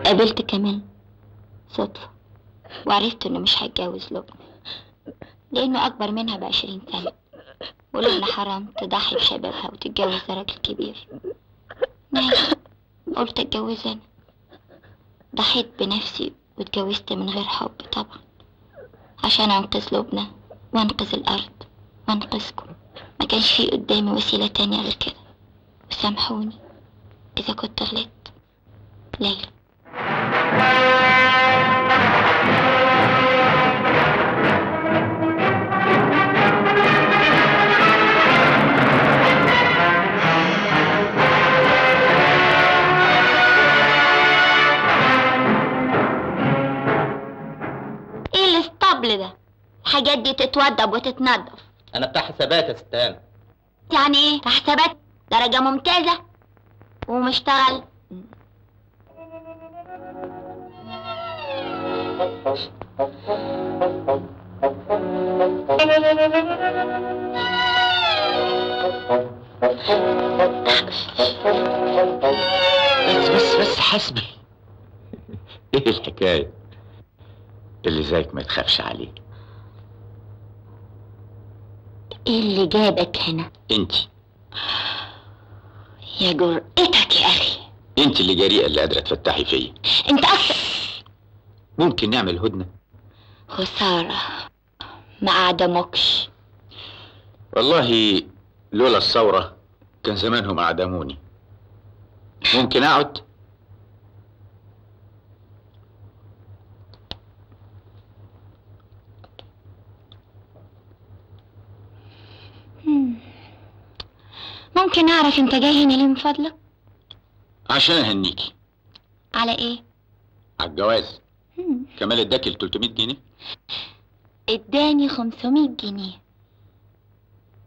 قابلت كمال صدفة وعرفت انه مش هيتجوز لبنى لانه اكبر منها ب20 سنة، ولبنى حرام تضحي بشبابها وتتجوز راجل كبير. ماشي، قلت اتجوز انا، ضحيت بنفسي واتجوزت من غير حب طبعا عشان انقذ لبنى وانقذ الارض وانقذكم. ما كانش في قدامي وسيلة تانية غير كده، وسامحوني اذا كنت غلطت. ليلى. ايه الاسطبل ده؟ الحاجات دي تتوضب وتتنضف. انا بتاع حسابات يا ستان. يعني ايه حسابات؟ درجة ممتازة ومشتغل. بس حسبي. ايه الحكاية؟ اللي زيك ما تخافش عليه. ايه اللي جابك هنا؟ انت. يا جرأتك يا اخي. انت اللي جريئة اللي قادرة تفتحي فيا. انت اكتر. ممكن نعمل هدنة؟ خسارة ما أعدمكش. والله لولا الثورة كان زمانهم أعدموني. ممكن أقعد؟ ممكن أعرف أنت جاي هنا ليه من فضلك؟ عشان أهنيكي. على إيه؟ على الجواز. كمال اداكي 300 جنيه؟ اداني 500 جنيه.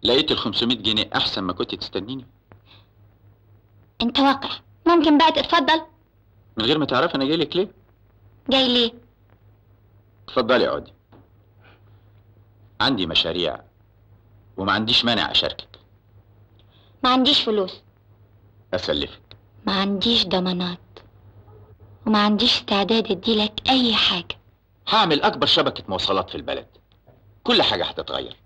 لقيت 500 جنيه أحسن ما كنت تستنيني. أنت واقع. ممكن بقى تتفضل؟ من غير ما تعرفي أنا جاي لك ليه؟ جاي ليه؟ اتفضلي اقعدي. عندي مشاريع وما عنديش مانع أشاركك. ما عنديش فلوس. أسلفك. ما عنديش ضمانات. وما عنديش استعداد اديلك اي حاجة. هعمل اكبر شبكة مواصلات في البلد، كل حاجة هتتغير،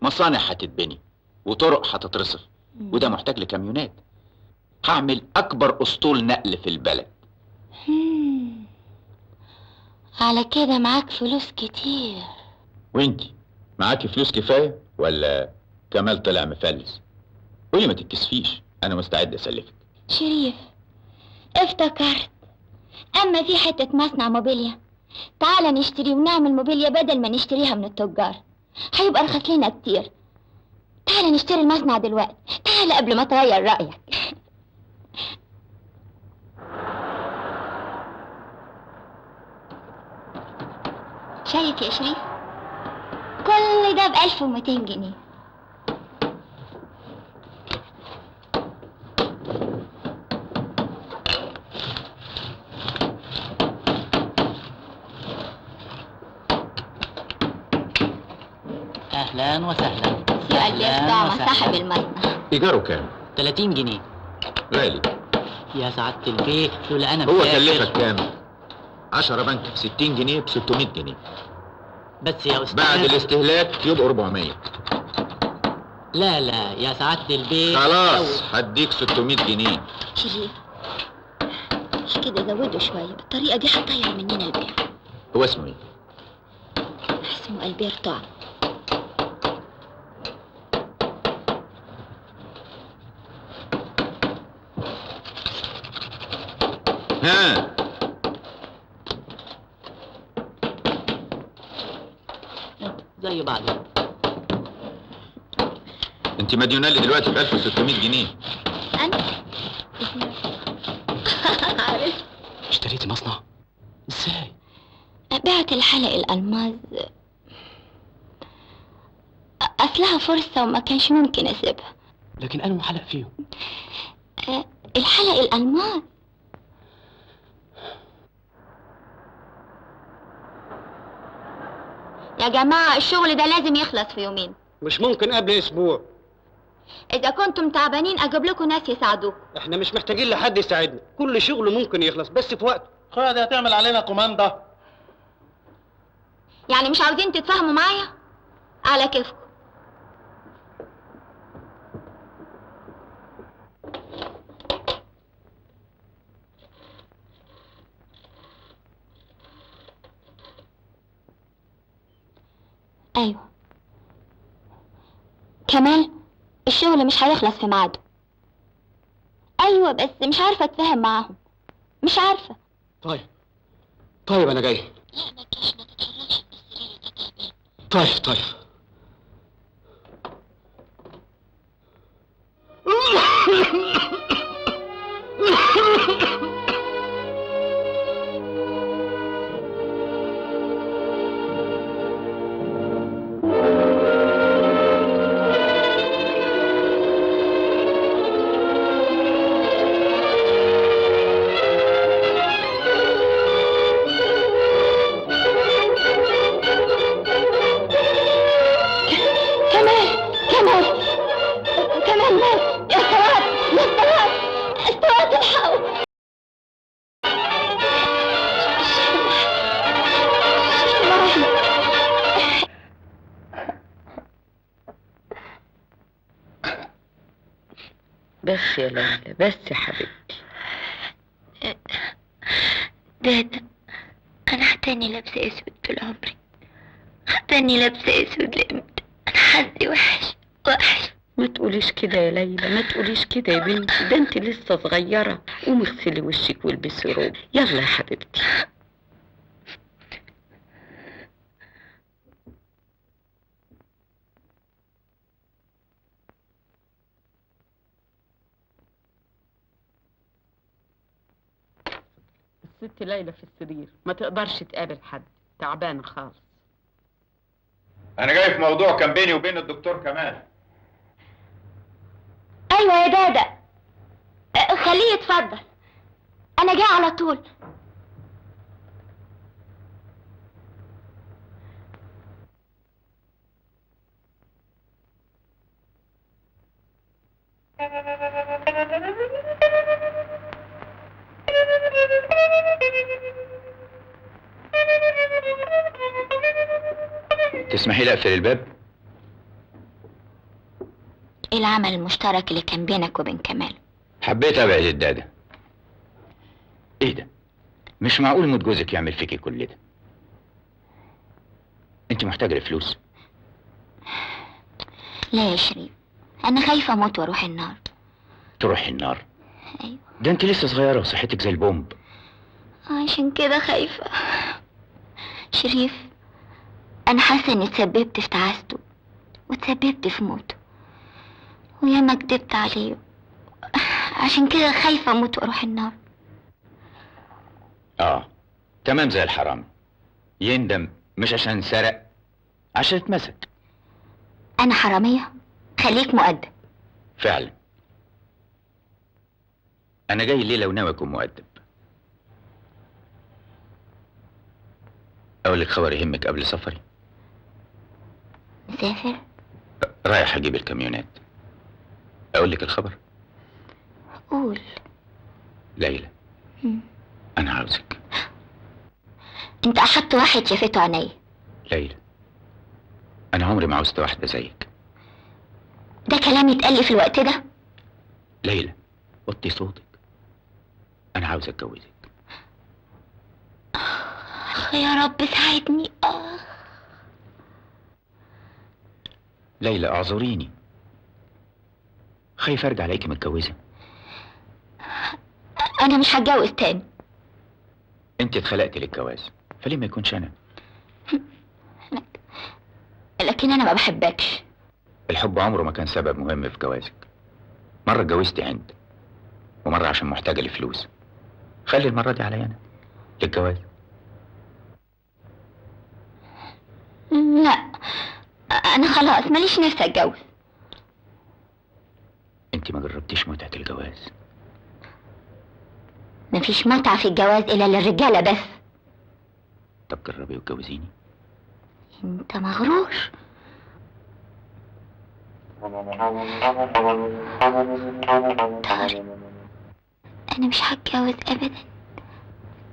مصانع هتتبني وطرق هتترصف، وده محتاج لكاميونات. هعمل اكبر اسطول نقل في البلد. على كده معاك فلوس كتير. وانتي معاكي فلوس كفاية ولا كمال طلع مفلس؟ قولي ما تتكسفيش، انا مستعد اسلفك. شريف، افتكرت، اما في حتة مصنع موبيليا، تعالى نشتري ونعمل موبيليا بدل ما نشتريها من التجار، هيبقى ارخص لنا كتير. تعالى نشتري المصنع دلوقتي، تعالى قبل ما تغير رأيك. شايف يا شريف؟ كل ده ب1200 جنيه. اهلا وسهلا. سؤال بيستعمل صاحب المصنع. ايجاره كام؟ 30 جنيه. غالي. يا سعادة البيه، لولا انا هو مسافر. كلفك كام؟ 10 بنك في 60 جنيه ب 600 جنيه. بس يا استاذ بعد الاستهلاك يبقوا 400. لا لا يا سعادة البيه. خلاص هديك 600 جنيه. شريف، مش كده، زوده شوية، بالطريقة دي هتطير مننا البيع. هو اسمه ايه؟ اسمه البير طعم. ها زي بعض. انت مديونه لي دلوقتي ب 1600 جنيه. أنا عارف. اشتريتي مصنع؟ ازاي؟ بعت الحلق الألماظ، أصلها فرصة وما كانش ممكن أسيبها. لكن أنا محلق فيهم. الحلق الألماظ. يا جماعة الشغل ده لازم يخلص في يومين. مش ممكن قبل اسبوع. إذا كنتم تعبانين أجيب لكم ناس يساعدوكم. احنا مش محتاجين لحد يساعدنا، كل شغل ممكن يخلص بس في وقت. خد هتعمل علينا كوماندا. يعني مش عاوزين تتفاهموا معايا؟ على كيفكم. ايوه كمال، الشغل مش هيخلص في ميعاده. ايوه بس مش عارفه اتفاهم معاهم، مش عارفه. طيب انا جاي. لا ما تجيش، ما تتحركش من السرير، انت تعبان. طيب كمال مات. يا استوات الحقوا. بس يا ليلى، بس يا حبيبتي. دادا، انا هتاني لابسه اسود طول عمري، هتاني لابسه اسود لامتى؟ انا حظي وحش وحش. ما تقوليش كده يا ليلى، ما تقوليش كده يا بنتي، ده انت لسه صغيرة. قومي اغسلي وشك والبسي روب، يلا يا حبيبتي. الست ليلى في السرير، ما تقدرش تقابل حد، تعبانة خالص. انا جاي في موضوع كان بيني وبين الدكتور كمال. ايوه يا دادا، خليه يتفضل، انا جاي على طول. تسمحي لي اقفل الباب؟ ايه العمل المشترك اللي كان بينك وبين كمال؟ حبيت ابعد الداده. ايه ده؟ مش معقول موت جوزك يعمل فيكي كل ده. انت محتاجه لفلوس؟ لا يا شريف، انا خايفه اموت واروح النار. تروحي النار؟ ايوه. ده انت لسه صغيره وصحتك زي البومب. عشان كده خايفه. شريف، انا حاسه اني اتسببت في تعاسته واتسببت في موته، وياما كدبت عليه. عشان كده خايفه اموت واروح النار. تمام زي الحرامي، يندم مش عشان سرق، عشان اتمسك. انا حراميه؟ خليك مؤدب. فعلا انا جاي الليله وناوي اكون مؤدب. اقول لك خبر يهمك قبل سفري. مسافر؟ رايح اجيب الكاميونات. اقول لك الخبر؟ قول. ليلى، انا عاوزك. انت احط واحد شافته عينيا. ليلى، انا عمري ما عاوزت واحده زيك. ده كلام يتقال لي في الوقت ده؟ ليلى، وطي صوتك. انا عاوز اتجوزك. يا رب ساعدني. ليلى اعذريني، خايف ارجع الاقيكي متجوزه. انا مش هتجوز تاني. انت اتخلقتي للجواز، فليه ما يكونش انا؟ لكن انا ما بحبكش. الحب عمره ما كان سبب مهم في جوازك. مرة اتجوزتي عند، ومرة عشان محتاجة لفلوس. خلي المرة دي عليا انا للجواز. لا، انا خلاص ماليش نفسي اتجوز. انت ما جربتيش متعة الجواز. مفيش متعة في الجواز الا للرجالة بس. طب جربي واتجوزيني. انت مغرور. طارق، انا مش هتجوز ابدا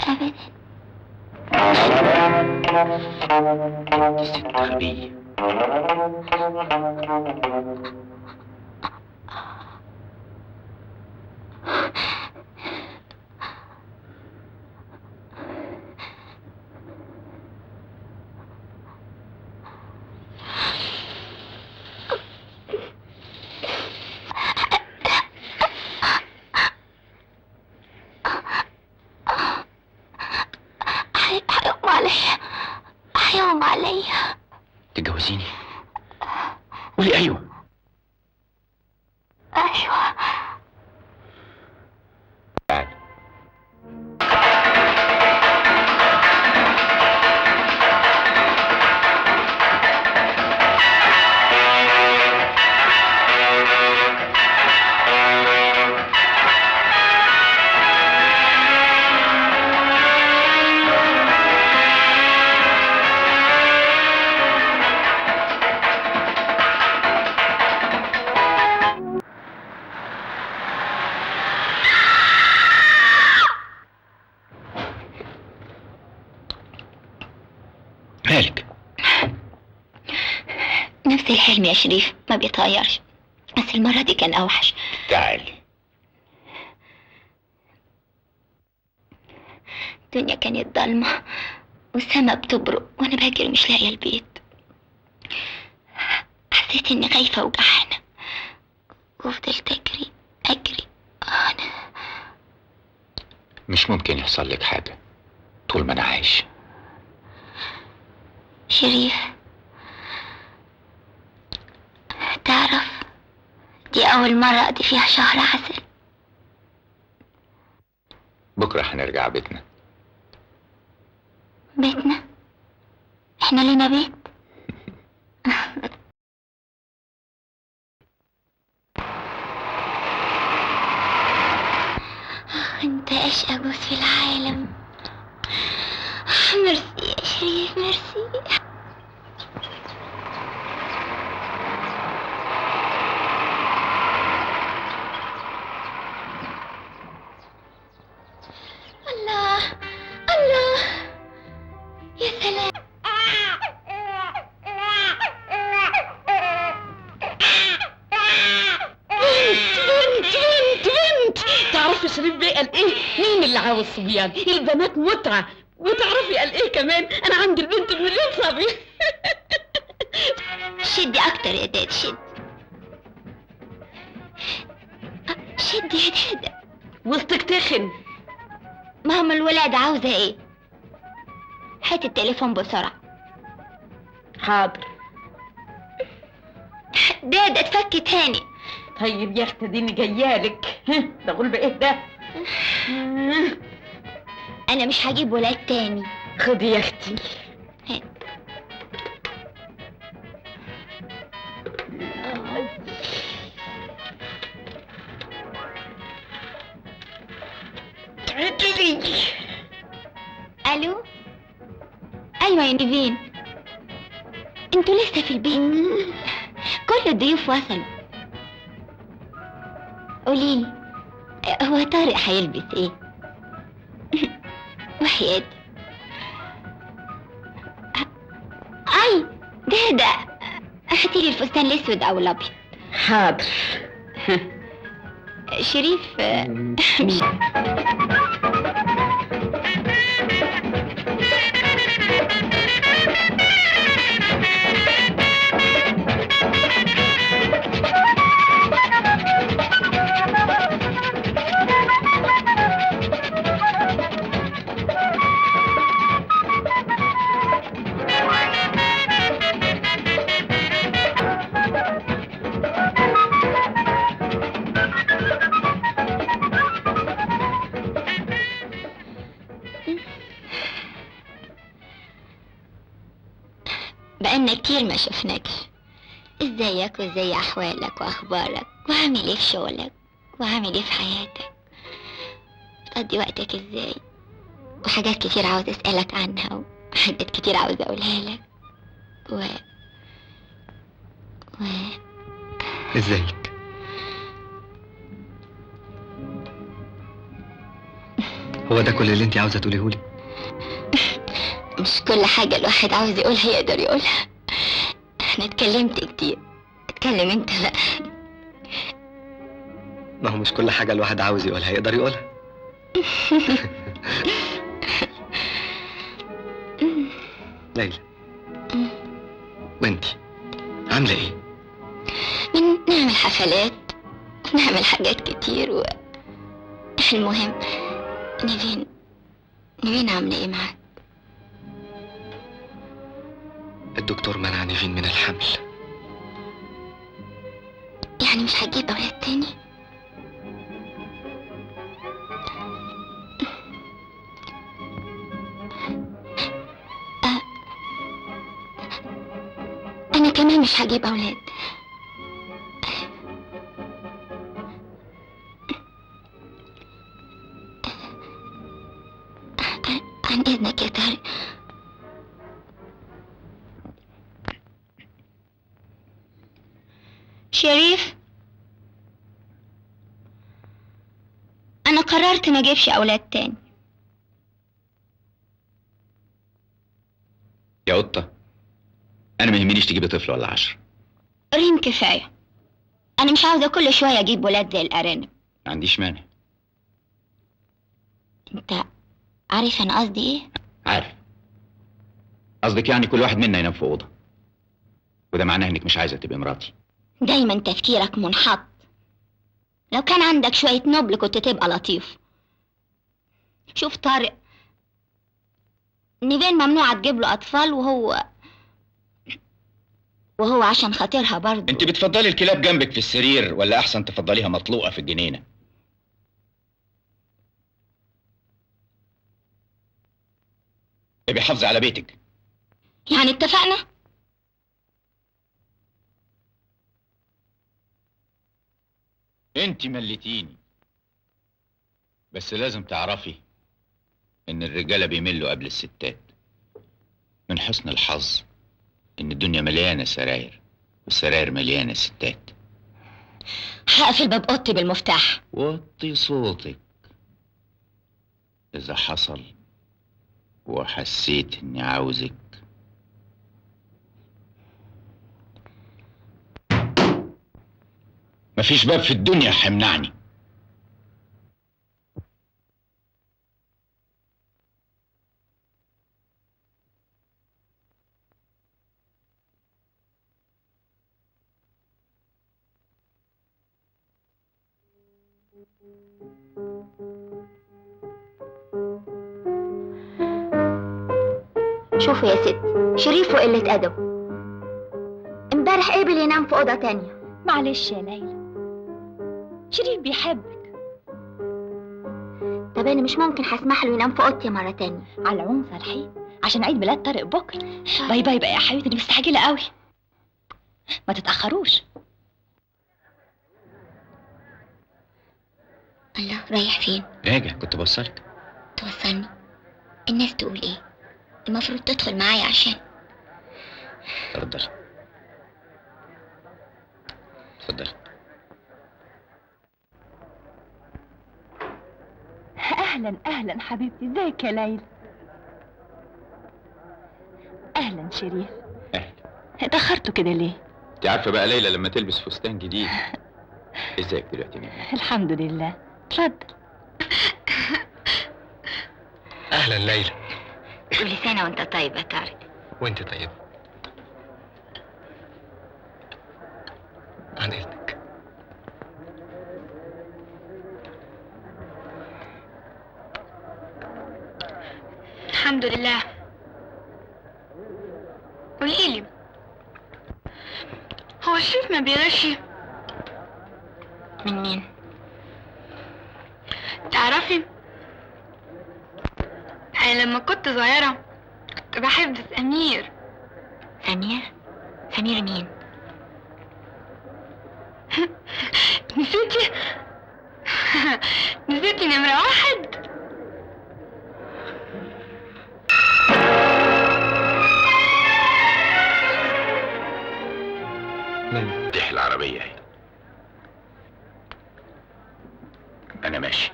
ابدا. ست غبية. هيغمى عليا. تتجوزيني؟ قولي ايوه. ايوه. تعال. مالك؟ نفس الحلم يا شريف، ما بيتغيرش، بس المرة دي كان أوحش. تعالي. الدنيا كانت ضلمة والسما بتبرق وأنا بجري مش لاقية البيت. حسيت إني خايفة وجعانة وفضلت أجري أجري. أنا مش ممكن يحصل لك حاجة طول ما أنا عايش. شريف، تعرف دي أول مرة أقضي فيها شهر عسل. بكرة هنرجع بيتنا. بيتنا؟ احنا لينا بيت؟ انت اشقى جوز في العالم. ميرسي يا شريف، ميرسي. الله الله، يا سلام. الصبيان، البنات متعة. وتعرفي قال ايه كمان؟ انا عندي البنت بمليون صبي. شدي اكتر يا داد، شدي شدي يا داد. وسطك تخن. ماما الولاد عاوزة ايه؟ هات التليفون بسرعة. حاضر. داد اتفك تاني. طيب يا اختي ديني جايالك. ده غلب ايه ده؟ انا مش هجيب ولاد تاني. خدي يا اختي. هات. الو. ايوه يا نيفين، انتوا لسه في البيت؟ كل الضيوف وصلوا. قوليلي، هو طارق هيلبس ايه؟ وحياتي. اي ده هاتيلي الفستان الاسود او الابيض. حاضر. شريف مش بقالنا كتير ما شفناكش. ازيك وازاي احوالك واخبارك وعامل ايه في شغلك وعامل ايه في حياتك؟ بتقضي وقتك ازاي؟ وحاجات كتير عاوز اسألك عنها وحاجات كتير عاوز اقولها لك ازيك؟ هو ده كل اللي انت عاوزه تقوليهولي؟ مش كل حاجة الواحد عاوز يقولها يقدر يقولها. انا اتكلمت كتير، اتكلم انت بقى. ما هو مش كل حاجه الواحد عاوز يقولها يقدر يقولها. ليلى، وانتي عامله ايه؟ نعمل حفلات ونعمل حاجات كتير المهم نيفين عامله ايه معاك؟ الدكتور منع نيفين من الحمل. يعني مش هتجيب اولاد تاني؟ انا كمان مش هجيب اولاد. عن اذنك يا طارق. شريف، انا قررت ما اجيبش اولاد تاني. يا قطة، أنا ما يهمنيش تجيبي طفل ولا 10. ريم كفاية. أنا مش عاوزة كل شوية أجيب ولاد زي الأرانب. ما عنديش مانع. أنت عارف أنا قصدي إيه؟ عارف. قصدك يعني كل واحد منا ينام في أوضة، وده معناه إنك مش عايزة تبقي مراتي. دايما تفكيرك منحط. لو كان عندك شوية نبل كنت تبقى لطيف. شوف طارق، نيفين ممنوعة تجيب له أطفال وهو عشان خاطرها برضه. انت بتفضلي الكلاب جنبك في السرير ولا احسن تفضليها مطلوقة في الجنينة؟ ابقي حافظي على بيتك. يعني اتفقنا؟ انت مليتيني، بس لازم تعرفي ان الرجالة بيملوا قبل الستات. من حسن الحظ ان الدنيا مليانة سراير، والسراير مليانة ستات. هقفل باب اوضتي بالمفتاح. وطي صوتك. اذا حصل وحسيت اني عاوزك مفيش باب في الدنيا هيمنعني. شوفوا يا ستي، شريف وقلة أدب. امبارح قبل ينام في أوضة تانية. معلش يا ليلى، شريف بيحبك. طب أنا مش ممكن هسمح له ينام في أوضتي مرة تانية. على العموم صالحين عشان عيد ميلاد طارق بكرة. باي باي بقى يا حبيبتي، أنا مستعجلة قوي. ما تتأخروش. الله، رايح فين؟ راجع، كنت بوصلك. توصلني؟ الناس تقول ايه؟ المفروض تدخل معايا عشان اتفضل اتفضل. أهلا أهلا حبيبتي، ازيك يا ليلى؟ أهلا شريف. اهلا. اتأخرتوا كده ليه؟ انت عارفه بقى ليلى لما تلبس فستان جديد. ازيك دلوقتي مين؟ الحمد لله. اتفضل. اهلا ليلى. كل سنة وانت طيب يا طارق. وانت طيب. عن اذنك. الحمد لله. قوليلي، هو الشريف ما بيغش من مين؟ تعرفي، أنا لما كنت صغيرة كنت بحب سمير. سمير؟ سمير مين؟ نسيتي؟ نسيتي نمرة 1؟ دي العربية اهي. أنا ماشي.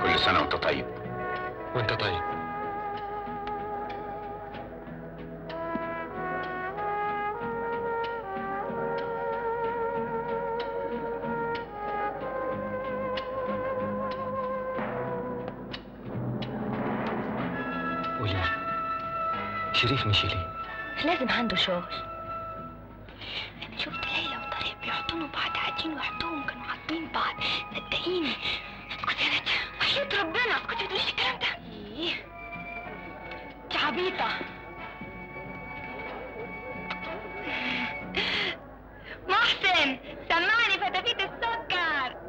كل سنة وأنت طيب. وانت طيب. قولي، شريف مشي ليه؟ لازم عنده شغل. أنا شفت ليلى وطارق بيحضنوا بعض، قاعدين لوحدهم كانوا عاطفين بعض. صدقيني. اسكتي يا نادية، وحياة ربنا اسكتي، تقوليش الكلام ده. ايه؟ انت عبيطة. محسن، سمعني فتافيت السكر.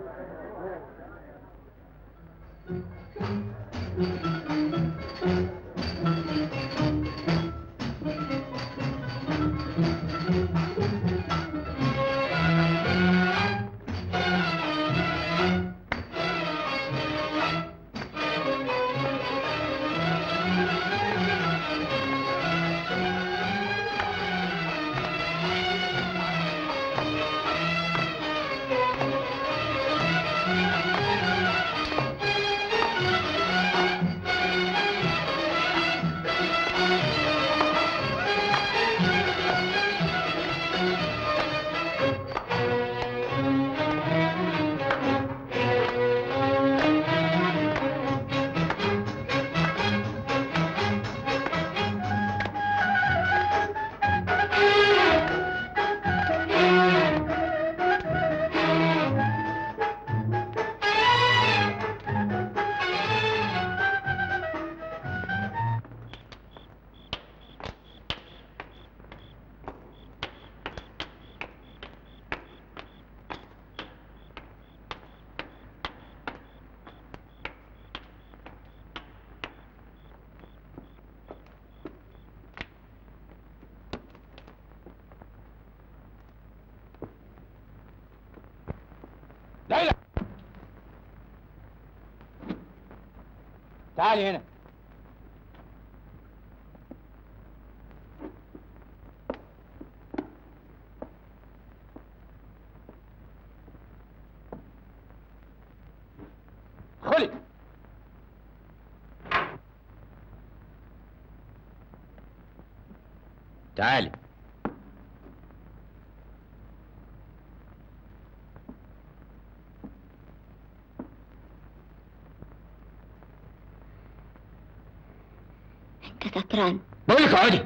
ليلى، تعالي هنا. ادخلي. تعالي. انت سكران. بقول لك اقعدي.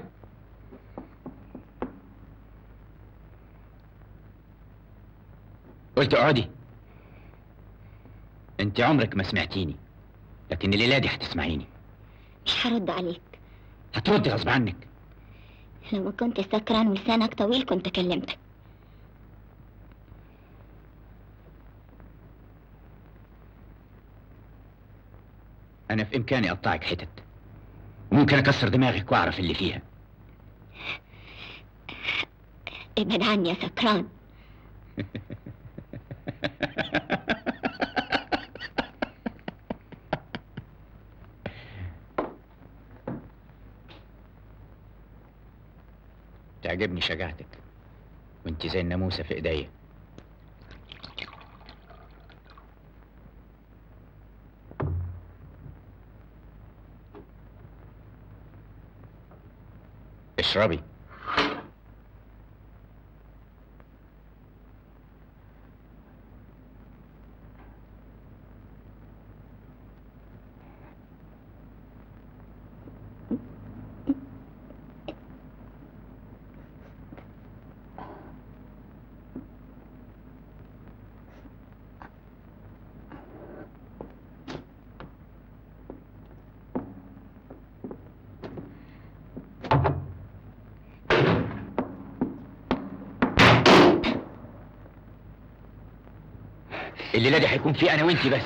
قلت اقعدي. انت عمرك ما سمعتيني، لكن الليله دي هتسمعيني. مش هرد عليك. هتردي غصب عنك. لو ما كنت سكران ولسانك طويل كنت كلمتك. انا في امكاني اقطعك حتت، وممكن اكسر دماغك واعرف اللي فيها. ابعد عني يا سكران. تعجبني شجاعتك، وانت زي الناموسه في ايديا. اشربي. الليله دي هيكون في انا وانتي بس.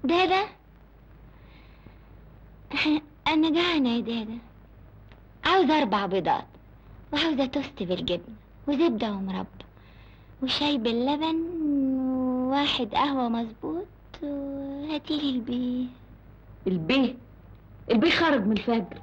دادا، أنا جعانة يا دادا. عاوزة 4 بيضات، وعاوزة توست بالجبن وزبدة ومربى وشاي باللبن و1 قهوة مظبوط، وهاتيلي البيه. البيه خرج من الفجر.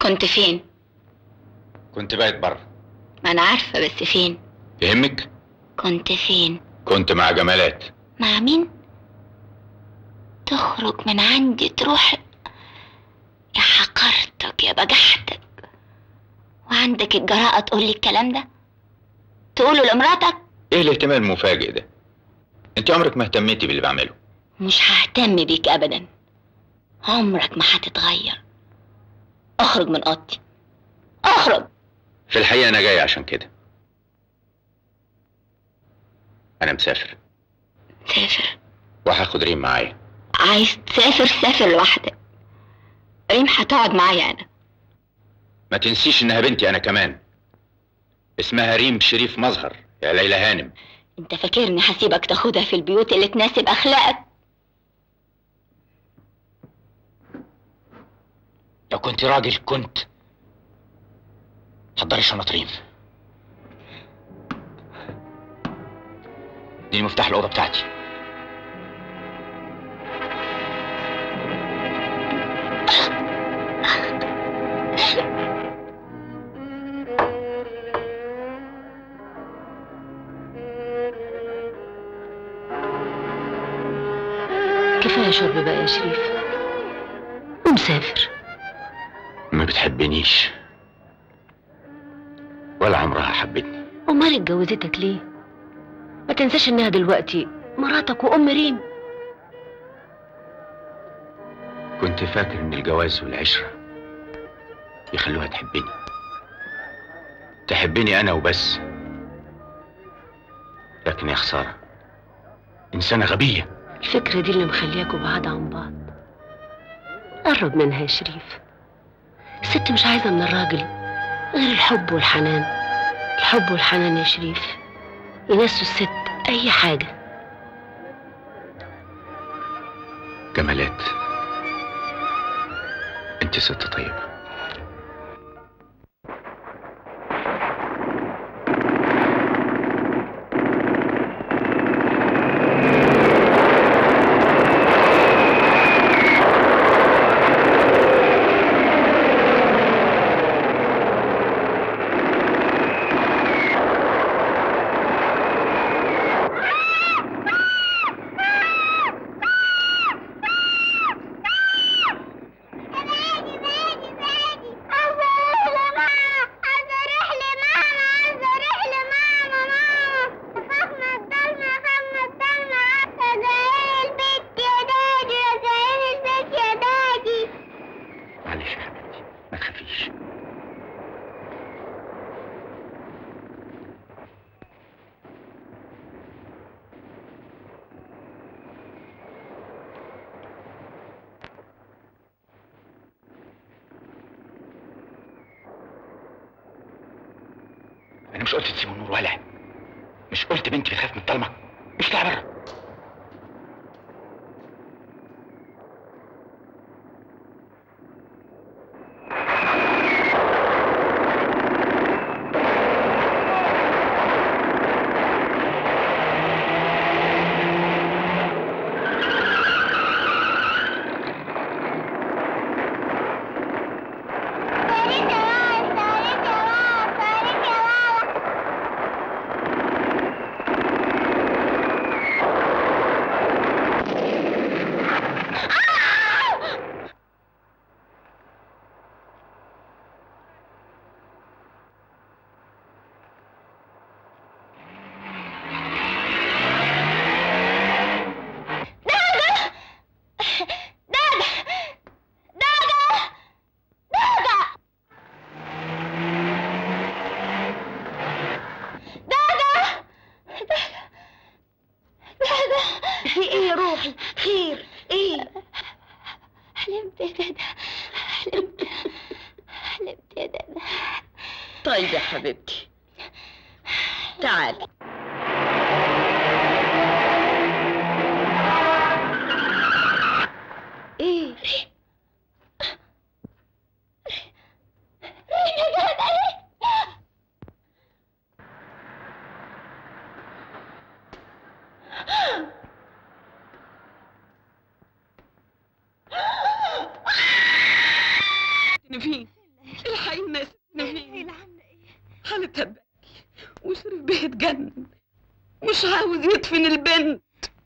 كنت فين؟ كنت بايت بره. ما أنا عارفة، بس فين؟ يهمك؟ كنت فين؟ كنت مع جمالات. مع مين؟ تخرج من عندي تروح؟ يا حقرتك يا بجحتك، وعندك الجراءة تقول لي الكلام ده؟ تقوله لمراتك؟ ايه الاهتمام المفاجئ ده؟ انت عمرك ما اهتميتي باللي بعمله. مش ههتم بيك ابدا، عمرك ما هتتغير. اخرج من اوضتي، اخرج. في الحقيقة انا جاي عشان كده. انا مسافر. سافر؟ وهاخد ريم معايا. عايز تسافر سافر لوحدك، ريم هتقعد معايا انا. ما تنسيش انها بنتي انا كمان. اسمها ريم شريف مظهر يا ليلى هانم. انت فاكرني هسيبك تاخدها في البيوت اللي تناسب اخلاقك؟ لو كنت راجل كنت حضري شنط ريم. دي مفتاح الأوضة بتاعتي. كفاية شرب بقى يا شريف، ومسافر. ما بتحبنيش ولا عمرها حبتني. امال اتجوزتك ليه؟ ما تنساش انها دلوقتي مراتك وام ريم. كنت فاكر ان الجواز والعشرة يخلوها تحبني انا وبس، لكن يا خسارة انسانة غبية. الفكرة دي اللي مخلياكوا بعاد عن بعض. قرب منها يا شريف. الست مش عايزة من الراجل غير الحب والحنان. الحب والحنان يا شريف ينسوا الست اي حاجة. جمالات، انت ست طيبة. أنا مش قلت تسيبوا النور ولع؟ مش قلت بنتي بتخاف من الضلمة؟ اطلع بره. طيب يا حبيبتي تعالي. ايه نفين الحقي الناس. نفين حالتها تبكي وشريف بيه اتجنن مش عاوز يدفن البنت.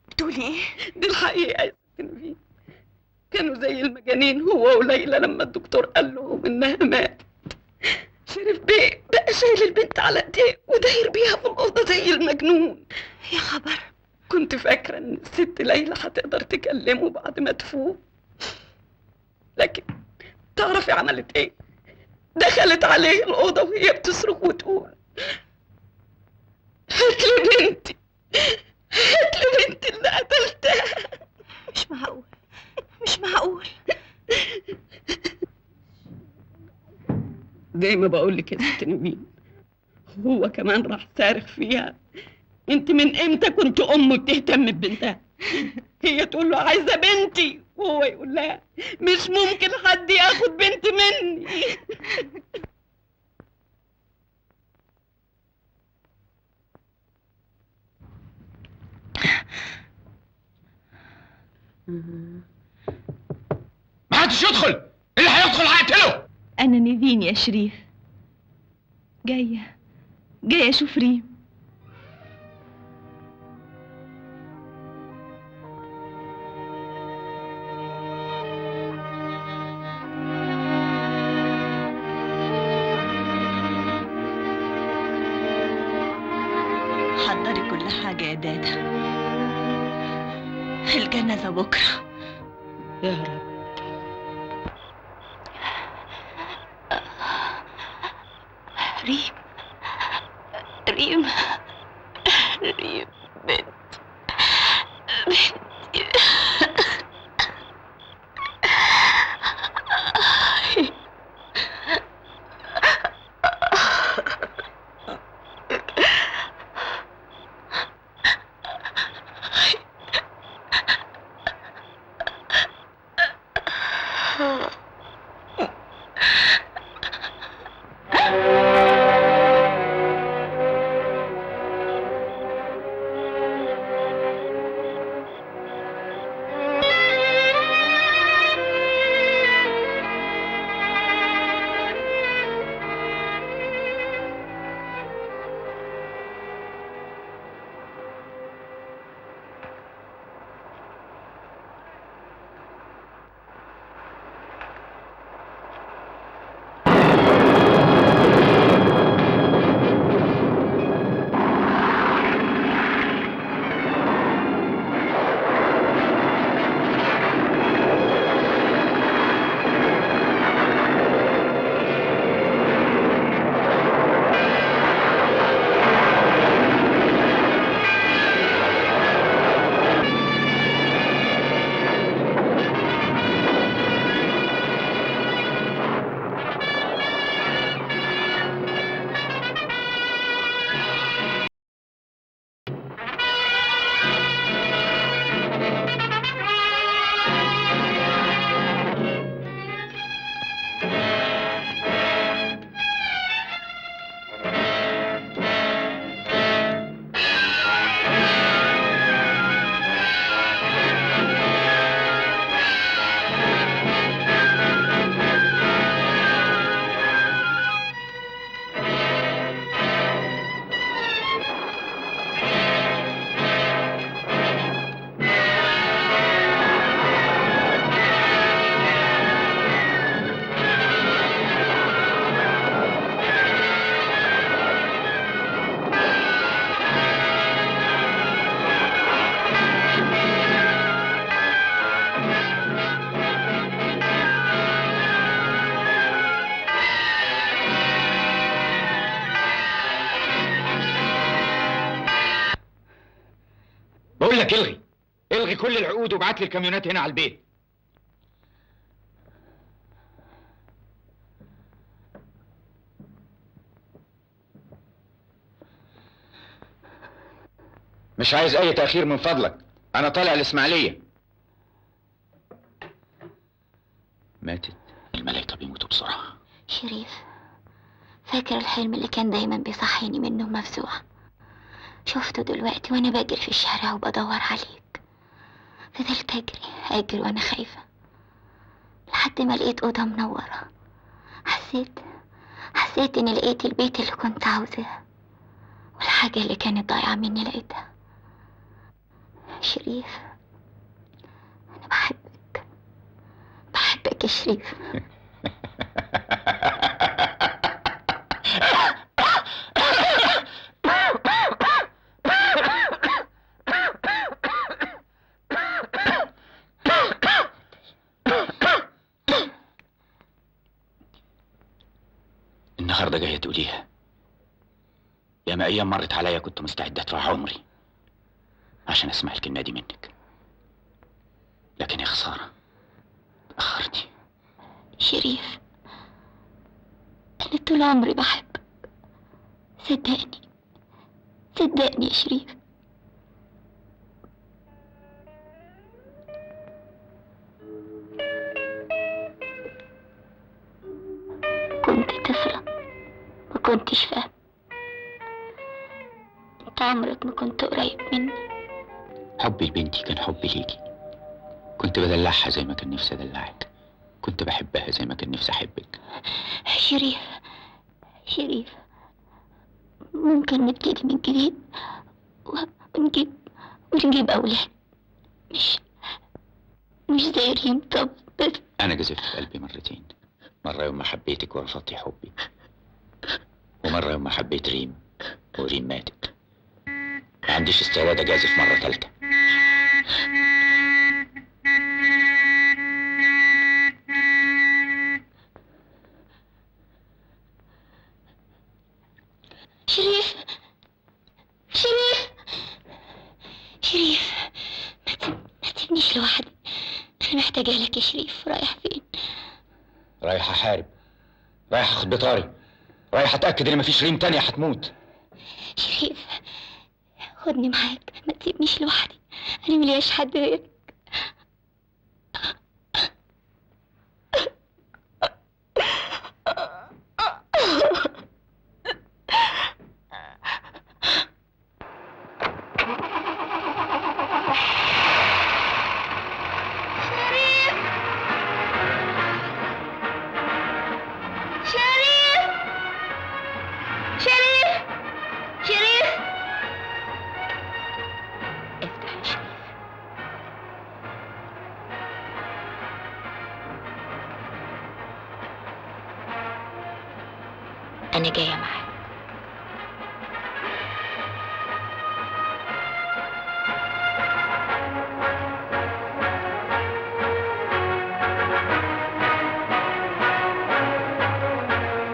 بتقولي ايه؟ دي الحقيقة يا ست نفين. كانوا زي المجانين هو وليلى لما الدكتور قال لهم انها ماتت. شريف بيه بقى شايل البنت على ايديه وداير بيها في الأوضة زي المجنون. يا خبر. كنت فاكرة إن الست ليلى هتقدر تكلمه بعد ما تفوق، لكن تعرفي عملت إيه؟ دخلت عليه الأوضة وهي بتصرخ وتقول: هاتلي بنتي، هاتلي بنتي اللي قتلتها. مش معقول، مش معقول. زي ما بقول لك يا ست نبيل، هو كمان راح صارخ فيها: انت من امتى كنت ام بتهتم ببنتها؟ هي تقول له عايزه بنتي، وهو يقول لها مش ممكن حد ياخد بنت مني. ما حدش يدخل، اللي هيدخل هقتله. أنا نيفين يا شريف، جاية أشوف ريم. حضري كل حاجة يا دادا، الجنازة بكرة. يا رب. ريم ريم ريم بنتي. بقول لك الغي كل العقود وابعت لي الكاميونات هنا على البيت. مش عايز اي تأخير من فضلك، انا طالع الاسماعيلية. ماتت؟ الملايكة بيموتوا بسرعة. شريف، فاكر الحلم اللي كان دايما بيصحيني منه مفزوع؟ شفته دلوقتي وانا بجري في الشارع وبدور عليك. فضلت اجري وانا خايفة لحد ما لقيت اوضة منورة. حسيت اني لقيت البيت اللي كنت عاوزاه، والحاجة اللي كانت ضايعة مني لقيتها. شريف، انا بحبك يا شريف. ياما ايام مرت عليا كنت مستعد ادفع عمري عشان اسمع الكلمه دي منك، لكن يا خساره اتاخرتي. شريف، أنا طول عمري بحبك، صدقني صدقني يا شريف. كنت طفلة ما كنتش فاهم، انت عمرك ما كنت قريب مني. حبي لبنتي كان حبي ليكي، كنت بدلعها زي ما كان نفسي ادلعك، كنت بحبها زي ما كان نفسي احبك. شريف شريف، ممكن نبتدي من جديد ونجيب أولاد، مش زي ريم. طب بس انا جازفت في قلبي مرتين، مرة يوم ما حبيتك ورفضتي حبي، ومرة يوم ما حبيت ريم وريم ماتت. ما عنديش استعداد اجازف مرة تالتة. شريف شريف شريف، ما تسيبنيش لوحدي، أنا محتاجة لك يا شريف. رايح فين؟ رايح احارب، رايح اخد بطاري، رايح اتاكد ان مفيش ريم تانية هتموت. شريف خدني معاك، ما تسيبنيش لوحدي، أنا ملياش حد غيرك. أنا جاية معاك.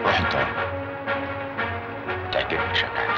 روح انت، تعجبني شكلك.